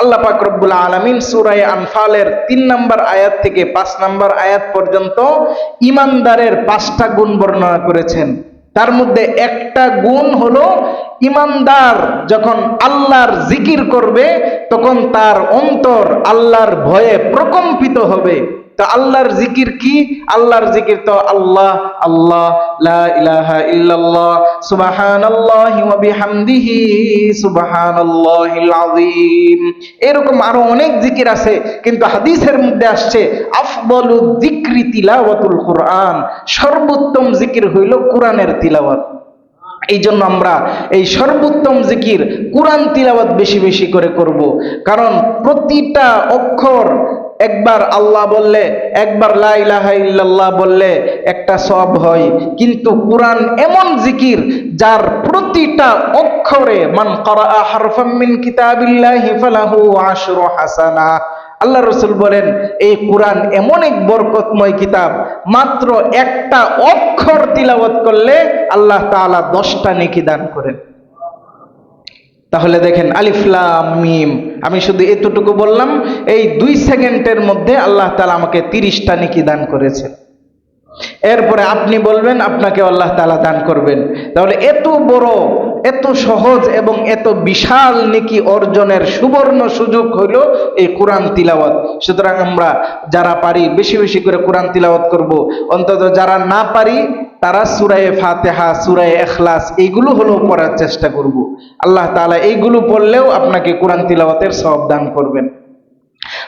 আল্লাহ পাক রব্বুল আলামিন সূরা আনফালের 3 নম্বর আয়াত থেকে 5 নম্বর আয়াত পর্যন্ত ঈমানদারের 5টা গুণ বর্ণনা করেছেন। তার মধ্যে একটা গুণ হলো, ঈমানদার যখন আল্লাহর জিকির করবে তখন তার অন্তর আল্লাহর ভয়ে প্রকম্পিত হবে। তো আল্লাহর জিকির কি? আল্লাহর জিকির তো আল্লাহ আল্লাহ, লা ইলাহা ইল্লাল্লাহ, সুবহানাল্লাহি ওয়া বিহামদিহি সুবহানাল্লাহিল আযীম। এরকম আরো অনেক জিকির আছে, কিন্তু হাদিসের মধ্যে আসছে আফদালু যিকরি তিলাওয়াতুল কোরআন, সর্বোত্তম জিকির হইল কোরআনের তিলাওয়াত। এই জন্য আমরা এই সর্বোত্তম জিকির কোরআন তিলাওয়াত বেশি বেশি করে করব। কারণ প্রতিটা অক্ষর, একবার আল্লাহ বললে, একবার লা ইলাহা ইল্লাল্লাহ বললে একটা সওয়াব হয়, কিন্তু কোরআন এমন জিকির যার প্রতিটা অক্ষরে মান ক্বারাআ হারফাম মিন কিতাবিল্লাহি ফালাহু আশরু হাসানা। আল্লাহ রাসূল বলেন, এই কোরআন এমন এক বরকতময় কিতাব, মাত্র একটা অক্ষর তিলাওয়াত করলে আল্লাহ তাআলা 10টা নেকি দান করেন। তাহলে দেখেন, আলিফ লাম মিম, আমি শুধু এতটুকু বললাম, এই 2 সেকেন্ডের মধ্যে আল্লাহ তাআলা আমাকে 30টা নেকি দান করেছেন। এরপরে আপনি বলবেন, আপনাকে আল্লাহ তাআলা দান করবেন। তাহলে এত বড়, এত সহজ এবং এত বিশাল নেকি অর্জনের সুবর্ণ সুযোগ হইল এই কোরআন তিলাওয়াত। সুতরাং আমরা যারা পারি বেশি বেশি করে কোরআন তিলাওয়াত করব। অন্তত যারা না পারি তারা সূরা ফাতিহা, সূরা ইখলাস এইগুলো হলেও পড়ার চেষ্টা করব। আল্লাহ তাআলা এইগুলো পড়লেও আপনাকে কোরআন তিলাওয়াতের সওয়াব দান করবেন।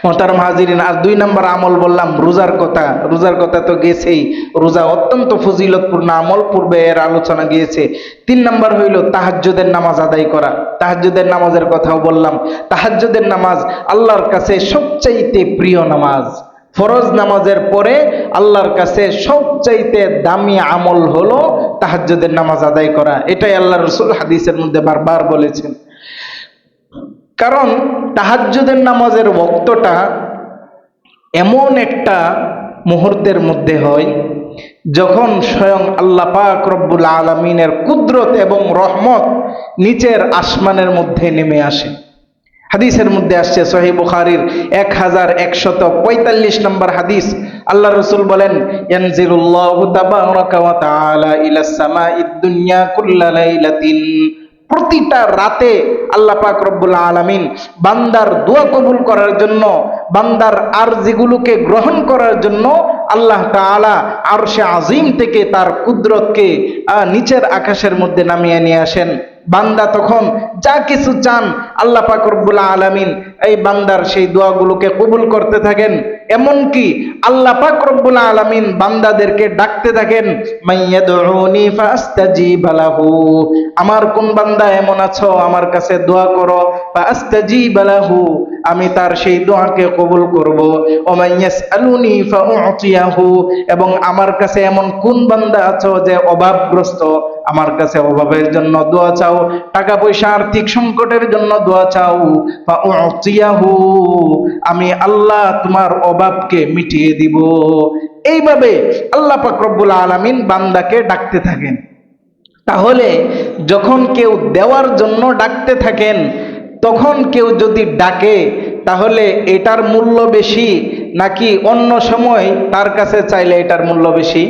মোহতারাম হাজিরিন, আর 2 নম্বর আমল বললাম রোজার কথা। রোজার কথা তো গেছেই, রোজা অত্যন্ত ফজিলতপূর্ণ আমল, পূর্বে এর আলোচনা গিয়েছে। 3 নম্বর হইল তাহাজ্জুদের নামাজ আদায় করা। তাহাজ্জুদের নামাজের কথাও বললাম। তাহাজ্জুদের নামাজ আল্লাহর কাছে সবচাইতে প্রিয় নামাজ। ফরজ নামাজের পরে আল্লাহর কাছে সবচাইতে দামি আমল হলো তাহাজ্জুদের নামাজ আদায় করা। এটাই আল্লাহ রাসূল হাদিসের মধ্যে বারবার বলেছেন। কারণ তাহাজ্জুদের নামাজের ওয়াক্তটা এমন একটা মুহূর্তের মধ্যে হয় যখন স্বয়ং আল্লাহ পাক রব্বুল আলামিনের কুদরত এবং রহমত নিচের আসমানের মধ্যে নেমে আসে। হাদিসের মধ্যে আসছে, সহিহ বুখারীর 1145 নম্বর হাদিস, আল্লাহ রাসূল বলেন, ইয়ানজিলুল্লাহু তাবারাকা ওয়া তাআলা ইলাস সামাঈদ দুনিয়া কুল্লা লাইলাতিন। প্রতিটা রাতে আল্লাহ পাক রব্বুল আলামিন বান্দার দোয়া কবুল করার জন্য, বান্দার আরজিগুলোকে গ্রহণ করার জন্য আল্লাহ তাআলা আরশে আজিম থেকে তার কুদরতকে নিচের আকাশের মধ্যে নামিয়ে নিয়ে আসেন। বান্দা তখন যা কিছু চান আল্লাহ পাক রব্বুল আলামিন এই বান্দার সেই দোয়াগুলোকে কবুল করতে থাকেন। এমনকি আল্লাহ পাক রব্বুল আলামিন বান্দাদেরকে ডাকতে থাকেন, মাইয়াদউনি ফাস্তাজিব লাহু। আমার কোন বান্দা এমন আছো আমার কাছে দোয়া করো, ফাস্তাজিব লাহু, আমি তার সেই দোয়াকে কবুল করব। ওমাইয়াসআলুনি ফাউতিয়াহু, এবং আমার কাছে এমন কোন বান্দা আছো যে অভাবগ্রস্ত, আমার কাছে অভাবের জন্য দোয়া চাও, টাকা পয়সা আর্থিক সংকটের জন্য দোয়া চাও, ফাউতিয়াহু, আমি আল্লাহ তোমার অভাবকে মিটিয়ে দিব। এইভাবে আল্লাহ পাক রব্বুল আলামিন বান্দাকে ডাকতে থাকেন। তাহলে যখন কেউ দেওয়ার জন্য ডাকতে থাকেন, তখন কেউ যদি ডাকে তাহলে এটার মূল্য বেশি নাকি অন্য সময় তার কাছে চাইলে এটার মূল্য বেশি?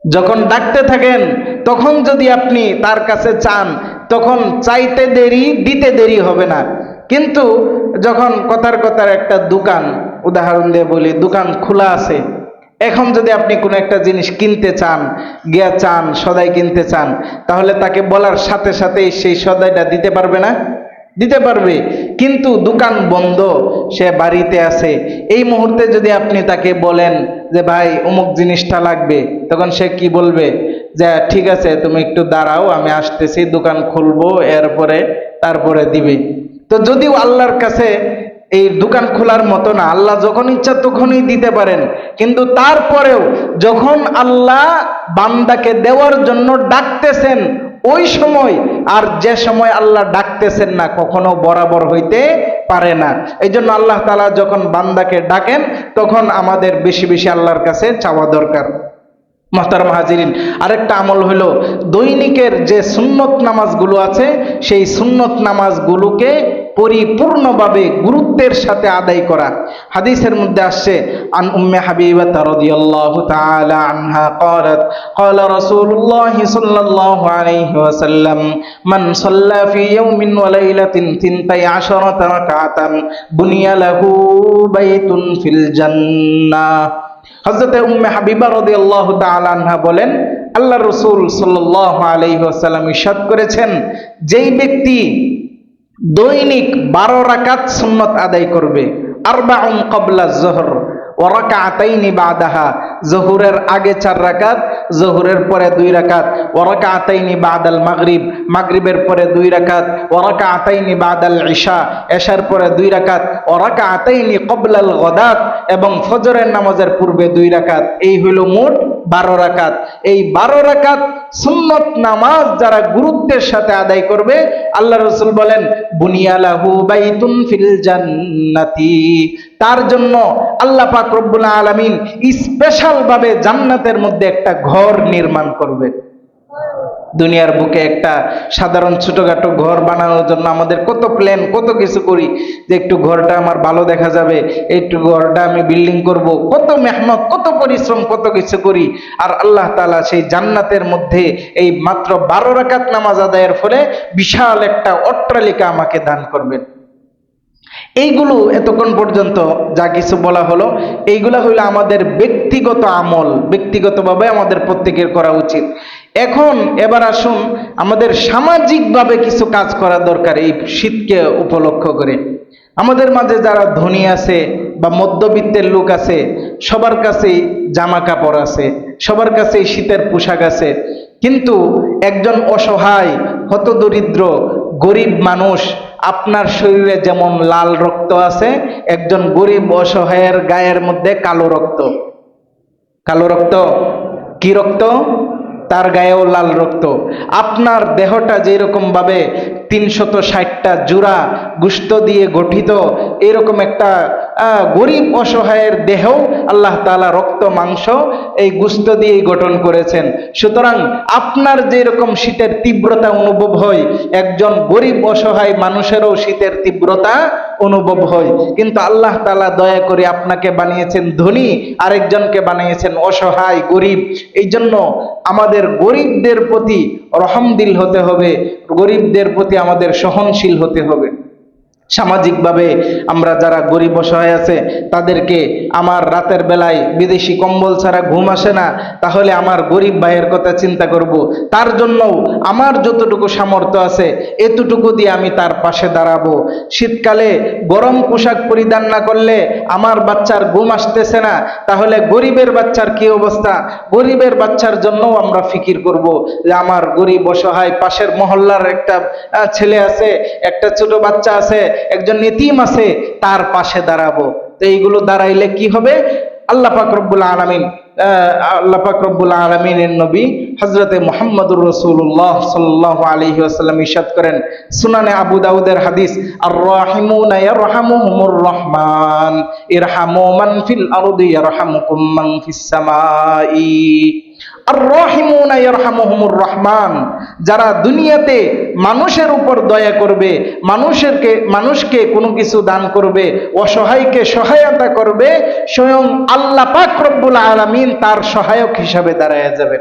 যখন ডাকতে থাকেন তখন যদি আপনি তার কাছে চান, তখন চাইতে দেরি, দিতে দেরি হবে না। কিন্তু যখন কথার একটা দোকান, উদাহরণ দিয়ে বলি, দোকান খোলা আছে, এখন যদি আপনি কোনো একটা জিনিস কিনতে চান, গিয়া চান, সদাই কিনতে চান, তাহলে তাকে বলার সাথে সাথেই সেই সদাইটা দিতে পারবে না? দিতে পারবে। কিন্তু দোকান বন্ধ, সে বাড়িতে আছে, এই মুহূর্তে যদি আপনি তাকে বলেন যে ভাই অমুক জিনিসটা লাগবে, তখন সে কি বলবে? যে ঠিক আছে, তুমি একটু দাঁড়াও, আমি আসতেছি, দোকান খুলবো, তারপরে দিবে। তো যদিও আল্লাহর কাছে এই দোকান খোলার মতো না, আল্লাহ যখন ইচ্ছা তখনই দিতে পারেন, কিন্তু তারপরেও যখন আল্লাহ বান্দাকে দেওয়ার জন্য ডাকতেছেন ওই সময় আর যে সময় আল্লাহ ডাকতেছেন না কখনো বরাবর হইতে পারে না। এই জন্য আল্লাহ তাআলা যখন বান্দাকে ডাকেন তখন আমাদের বেশি বেশি আল্লাহর কাছে চাওয়া দরকার। মুহতারাম হাজিরিন, আরেকটা আমল হলো দৈনিকের যে সুন্নত নামাজগুলো আছে সেই সুন্নত নামাজগুলোকে পরিপূর্ণভাবে গুরুত্বের সাথে আদায় করা। হাদিসের মধ্যে আসছে, আন উম্মে হাবিবা রাদিয়াল্লাহু তাআলা আনহা ক্বালাত ক্বালা রাসূলুল্লাহ সাল্লাল্লাহু আলাইহি ওয়াসাল্লাম মান সাল্লা ফি ইয়াউমিন ওয়া লাইলাতিন 12 রাকাতান বুনিয়া লাহু বাইতুন ফিল জান্নাহ। হযরত উম্মে হাবিবা রাদিয়াল্লাহু তাআলা আনহা বলেন, আল্লাহর রাসূল সাল্লাল্লাহু আলাইহি ওয়াসাল্লাম ইরশাদ করেছেন, যেই ব্যক্তি দৈনিক 12 রাকাত সুন্নত আদায় করবে, আরবাউন ক্বাবলা যুহর ওয়া রাকাতাইনি বাদাহা, যুহরের আগে 4 রাকাত, যুহরের পরে 2 রাকাত, ওয়া রাকাতাইনি বাদাল মাগরিব, মাগরিবের পরে 2 রাকাত, ওয়া রাকাতাইনি বাদাল ইশা, ইশার পরে 2 রাকাত, ওয়া রাকাতাইনি ক্বাবলাল গাদাত, এবং ফজরের নামাজের পূর্বে 2 রাকাত। এই হইল মোট 12 রাকাত। এই 12 রাকাত সুন্নত নামাজ যারা গুরুত্বের সাথে আদায় করবে, আল্লাহ রাসূল বলেন, বুনিয়া লাহু বাইতুন ফিল জান্নাতি, তার জন্য আল্লাহ পাক রব্বুল আলামিন স্পেশাল ভাবে জান্নাতের মধ্যে একটা ঘর নির্মাণ করবে। দুনিয়ার বুকে একটা সাধারণ ছোটখাটো ঘর বানানোর জন্য আমাদের কত প্ল্যান, কত কিছু করি, যে একটু ঘরটা আমার ভালো দেখা যাবে, একটু ঘরটা আমি বিল্ডিং করব, কত মেহনত, কত পরিশ্রম, কত কিছু করি। আর আল্লাহ তাআলা সেই জান্নাতের মধ্যে এই মাত্র 12 রাকাত নামাজ আদায়ের ফলে বিশাল একটা অট্টালিকা আমাকে দান করবেন। এইগুলো এতক্ষণ পর্যন্ত যা কিছু বলা হলো, এইগুলা হইলো আমাদের ব্যক্তিগত আমল, ব্যক্তিগতভাবে আমাদের প্রত্যেকের করা উচিত। এবার আসুন আমাদের সামাজিকভাবে কিছু কাজ করা দরকার এই শীতকে উপলক্ষ করে। আমাদের মাঝে যারা ধনী আছে বা মধ্যবিত্তের লোক আছে, সবার কাছেই জামা কাপড় আছে, সবার কাছেই শীতের পোশাক আছে, কিন্তু একজন অসহায় হতদরিদ্র গরিব মানুষ, আপনার শরীরে যেমন লাল রক্ত আছে, একজন গরিব অসহায়ের গায়ের মধ্যে কালো রক্ত। কালো রক্ত কি রক্ত? তার গায়েও লাল রক্ত। আপনার দেহটা যেরকম ভাবে 360টা জোড়া গোশত দিয়ে গঠিত, এরকম একটা গরিব অসহায়ের দেহ আল্লাহ তাআলা রক্ত মাংস এই গোশত দিয়েই গঠন করেছেন। সুতরাং আপনার যেরকম শীতের তীব্রতা অনুভব হয়, একজন গরিব অসহায় মানুষেরও শীতের তীব্রতা অনুভব হয়। কিন্তু আল্লাহ তাআলা দয়া করে আপনাকে বানিয়েছেন ধনী, আরেকজনকে বানিয়েছেন অসহায় গরিব। এই জন্য আমাদের গরিবদের প্রতি রহমদিল হতে হবে, গরিবদের প্রতি আমাদের সহনশীল হতে হবে। সামাজিকভাবে আমরা যারা গরিব অসহায় আছে তাদেরকে, আমার রাতের বেলায় বিদেশি কম্বল ছাড়া ঘুম আসে না, তাহলে আমার গরিব ভাইয়ের কথা চিন্তা করব, তার জন্য আমার যতটুকু সামর্থ্য আছে এতটুকু দিয়ে আমি তার পাশে দাঁড়াবো। শীতকালে গরম পোশাক পরিধান না করলে আমার বাচ্চার ঘুম আসতেছে না, তাহলে গরিবের বাচ্চার কি অবস্থা? গরিবের বাচ্চার জন্য আমরা ফিকির করব যে আমার গরিব অসহায় পাশের মহল্লার একটা ছেলে আছে, একটা ছোট বাচ্চা আছে, একজন ইতিম আছে, তার পাশে দাঁড়াবো। তো এইগুলো দাঁড়াইলে কি হবে? আল্লাহ পাক রব্বুল আলামিনের নবী হযরতে মুহাম্মদুর রাসূলুল্লাহ সাল্লাল্লাহু আলাইহি ওয়াসাল্লাম ইরশাদ করেন, সুনানে আবু দাউদের হাদিস, আর রাহিমুনা ইয়ারহামুহুমুর রহমান ইরহামু মান ফিল আরদি ইয়ারহামুকুম মান ফিস সামাই। আর রাহিমুনা ইয়ারহামুহুমুর রহমান, যারা দুনিয়াতে মানুষের উপর দয়া করবে, মানুষকে কোনো কিছু দান করবে, অসহায়কে সহায়তা করবে, স্বয়ং আল্লাহ পাক রব্বুল আলামিন তার সহায়ক হিসাবে দাঁড়ায় যাবে।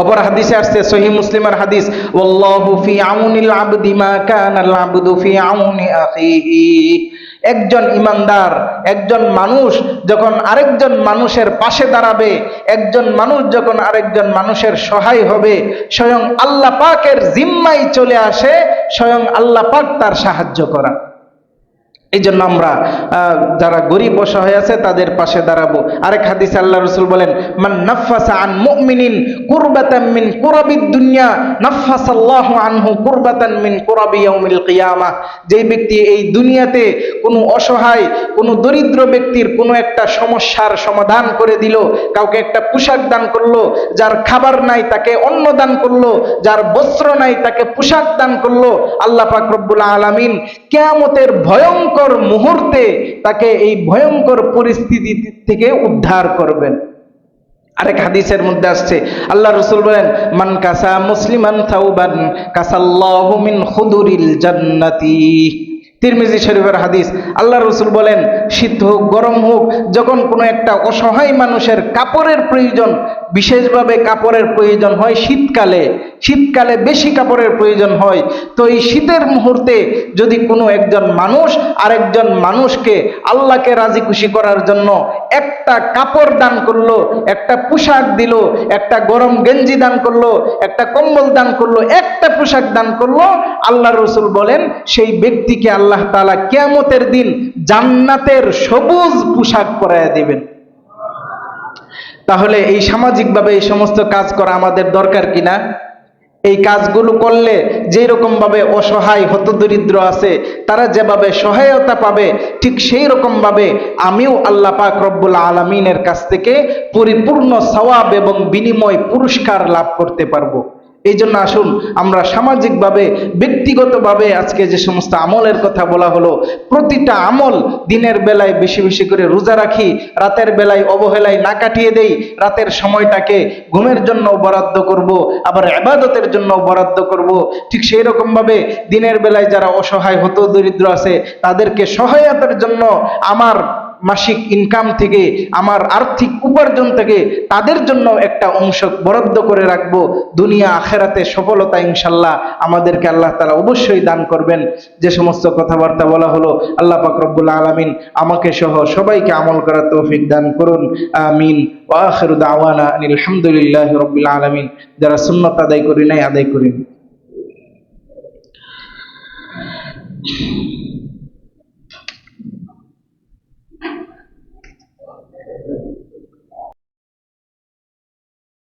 অপর হাদিসে আসছে, সহিহ মুসলিমের হাদিস, ওয়াল্লাহু ফি আউনিল আবদি মা কানাল আবদু ফি আউনি আখিহি। একজন ইমানদার, একজন মানুষ যখন আরেকজন মানুষের পাশে দাঁড়াবে, একজন মানুষ যখন আরেকজন মানুষের সহায় হবে, স্বয়ং আল্লাহ পাকের জিম্মায় চলে আসে স্বয়ং আল্লাহ পাক তার সাহায্য করা। এই জন্য আমরা যারা গরিব অসহায় আছে তাদের পাশে দাঁড়াবো। আরেক হাদিসে আল্লাহ রাসূল বলেন, মান নাফাসা আন মুমিনিন কুরবাতাম মিন কুরাবিদ দুনিয়া নাফাসাল্লাহু আনহু কুরবাতান মিন কুরাবি ইয়াউমিল কিয়ামাহ। যেই ব্যক্তি এই দুনিয়াতে কোনো অসহায়, কোনো দরিদ্র ব্যক্তির কোনো একটা সমস্যার সমাধান করে দিল, কাউকে একটা পোশাক দান করলো, যার খাবার নাই তাকে অন্ন দান করলো, যার বস্ত্র নাই তাকে পোশাক দান করলো, আল্লাহ পাক রব্বুল আলামিন কিয়ামতের ভয়ঙ্কর মুহূর্তে তাকে এই ভয়ঙ্কর পরিস্থিতি থেকে উদ্ধার করবেন। আরেক হাদিসের মধ্যে আসছে, আল্লাহ রাসূল বলেন, মান কাসা মুসলিমান থাউবান কাসাল্লাহু মিন খুদুরিল জান্নাতি। তিরমিজি শরীফের হাদিস। আল্লাহ রাসূল বলেন, শীত হোক গরম হোক, যখন কোনো একটা অসহায় মানুষের কাপড়ের প্রয়োজন, বিশেষভাবে কাপড়ের প্রয়োজন হয় শীতকালে, শীতকালে বেশি কাপড়ের প্রয়োজন হয়, তো এই শীতের মুহূর্তে যদি কোনো একজন মানুষ আরেকজন মানুষকে আল্লাহকে রাজি খুশি করার জন্য একটা কাপড় দান করলো, একটা পোশাক দিল, একটা গরম গেঞ্জি দান করলো, একটা কম্বল দান করলো, একটা পোশাক দান করলো, আল্লাহ রাসূল বলেন সেই ব্যক্তিকে আল্লাহ তাআলা কিয়ামতের দিন জান্নাতের সবুজ পোশাক পরাইয়া দিবেন। তাহলে এই সামাজিকভাবে এই সমস্ত কাজ করা আমাদের দরকার কিনা? এই কাজগুলো করলে যেই রকম ভাবে অসহায় হতদরিদ্র আছে তারা যেভাবে সহায়তা পাবে, ঠিক সেই রকম ভাবে আমিও আল্লাহ পাক রব্বুল আলামিনের কাছ থেকে পরিপূর্ণ সওয়াব এবং বিনিময় পুরস্কার লাভ করতে পারবো। এই জন্য আসুন আমরা সামাজিকভাবে, ব্যক্তিগতভাবে আজকে যে সমস্ত আমলের কথা বলা হলো, প্রতিটা আমল দিনের বেলায় বেশি বেশি করে রোজা রাখি, রাতের বেলায় অবহেলায় না কাটিয়ে দেই, রাতের সময়টাকে ঘুমের জন্য বরাদ্দ করব, আবার ইবাদতের জন্য বরাদ্দ করব। ঠিক সেই রকম ভাবে দিনের বেলায় যারা অসহায় হতদরিদ্র আছে তাদেরকে সহায়তার জন্য আমার মাসিক ইনকাম থেকে, আমার আর্থিক উপার্জন থেকে তাদের জন্য একটা অংশ বরাদ্দ করে রাখবো। দুনিয়া আখেরাতে সফলতা ইনশাল্লাহ আমাদেরকে আল্লাহ তাআলা অবশ্যই দান করবেন। যে সমস্ত কথাবার্তা বলা হলো, আল্লাহ পাক রব্বুল আলামিন আমাকে সহ সবাইকে আমল করার তৌফিক দান করুন, আমিন। ওয়া আখিরু দাওয়ানা আনিল হামদুলিল্লাহি রাব্বিল আলামিন। যারা সুন্নাত আদায় করি নাই আদায় করিন।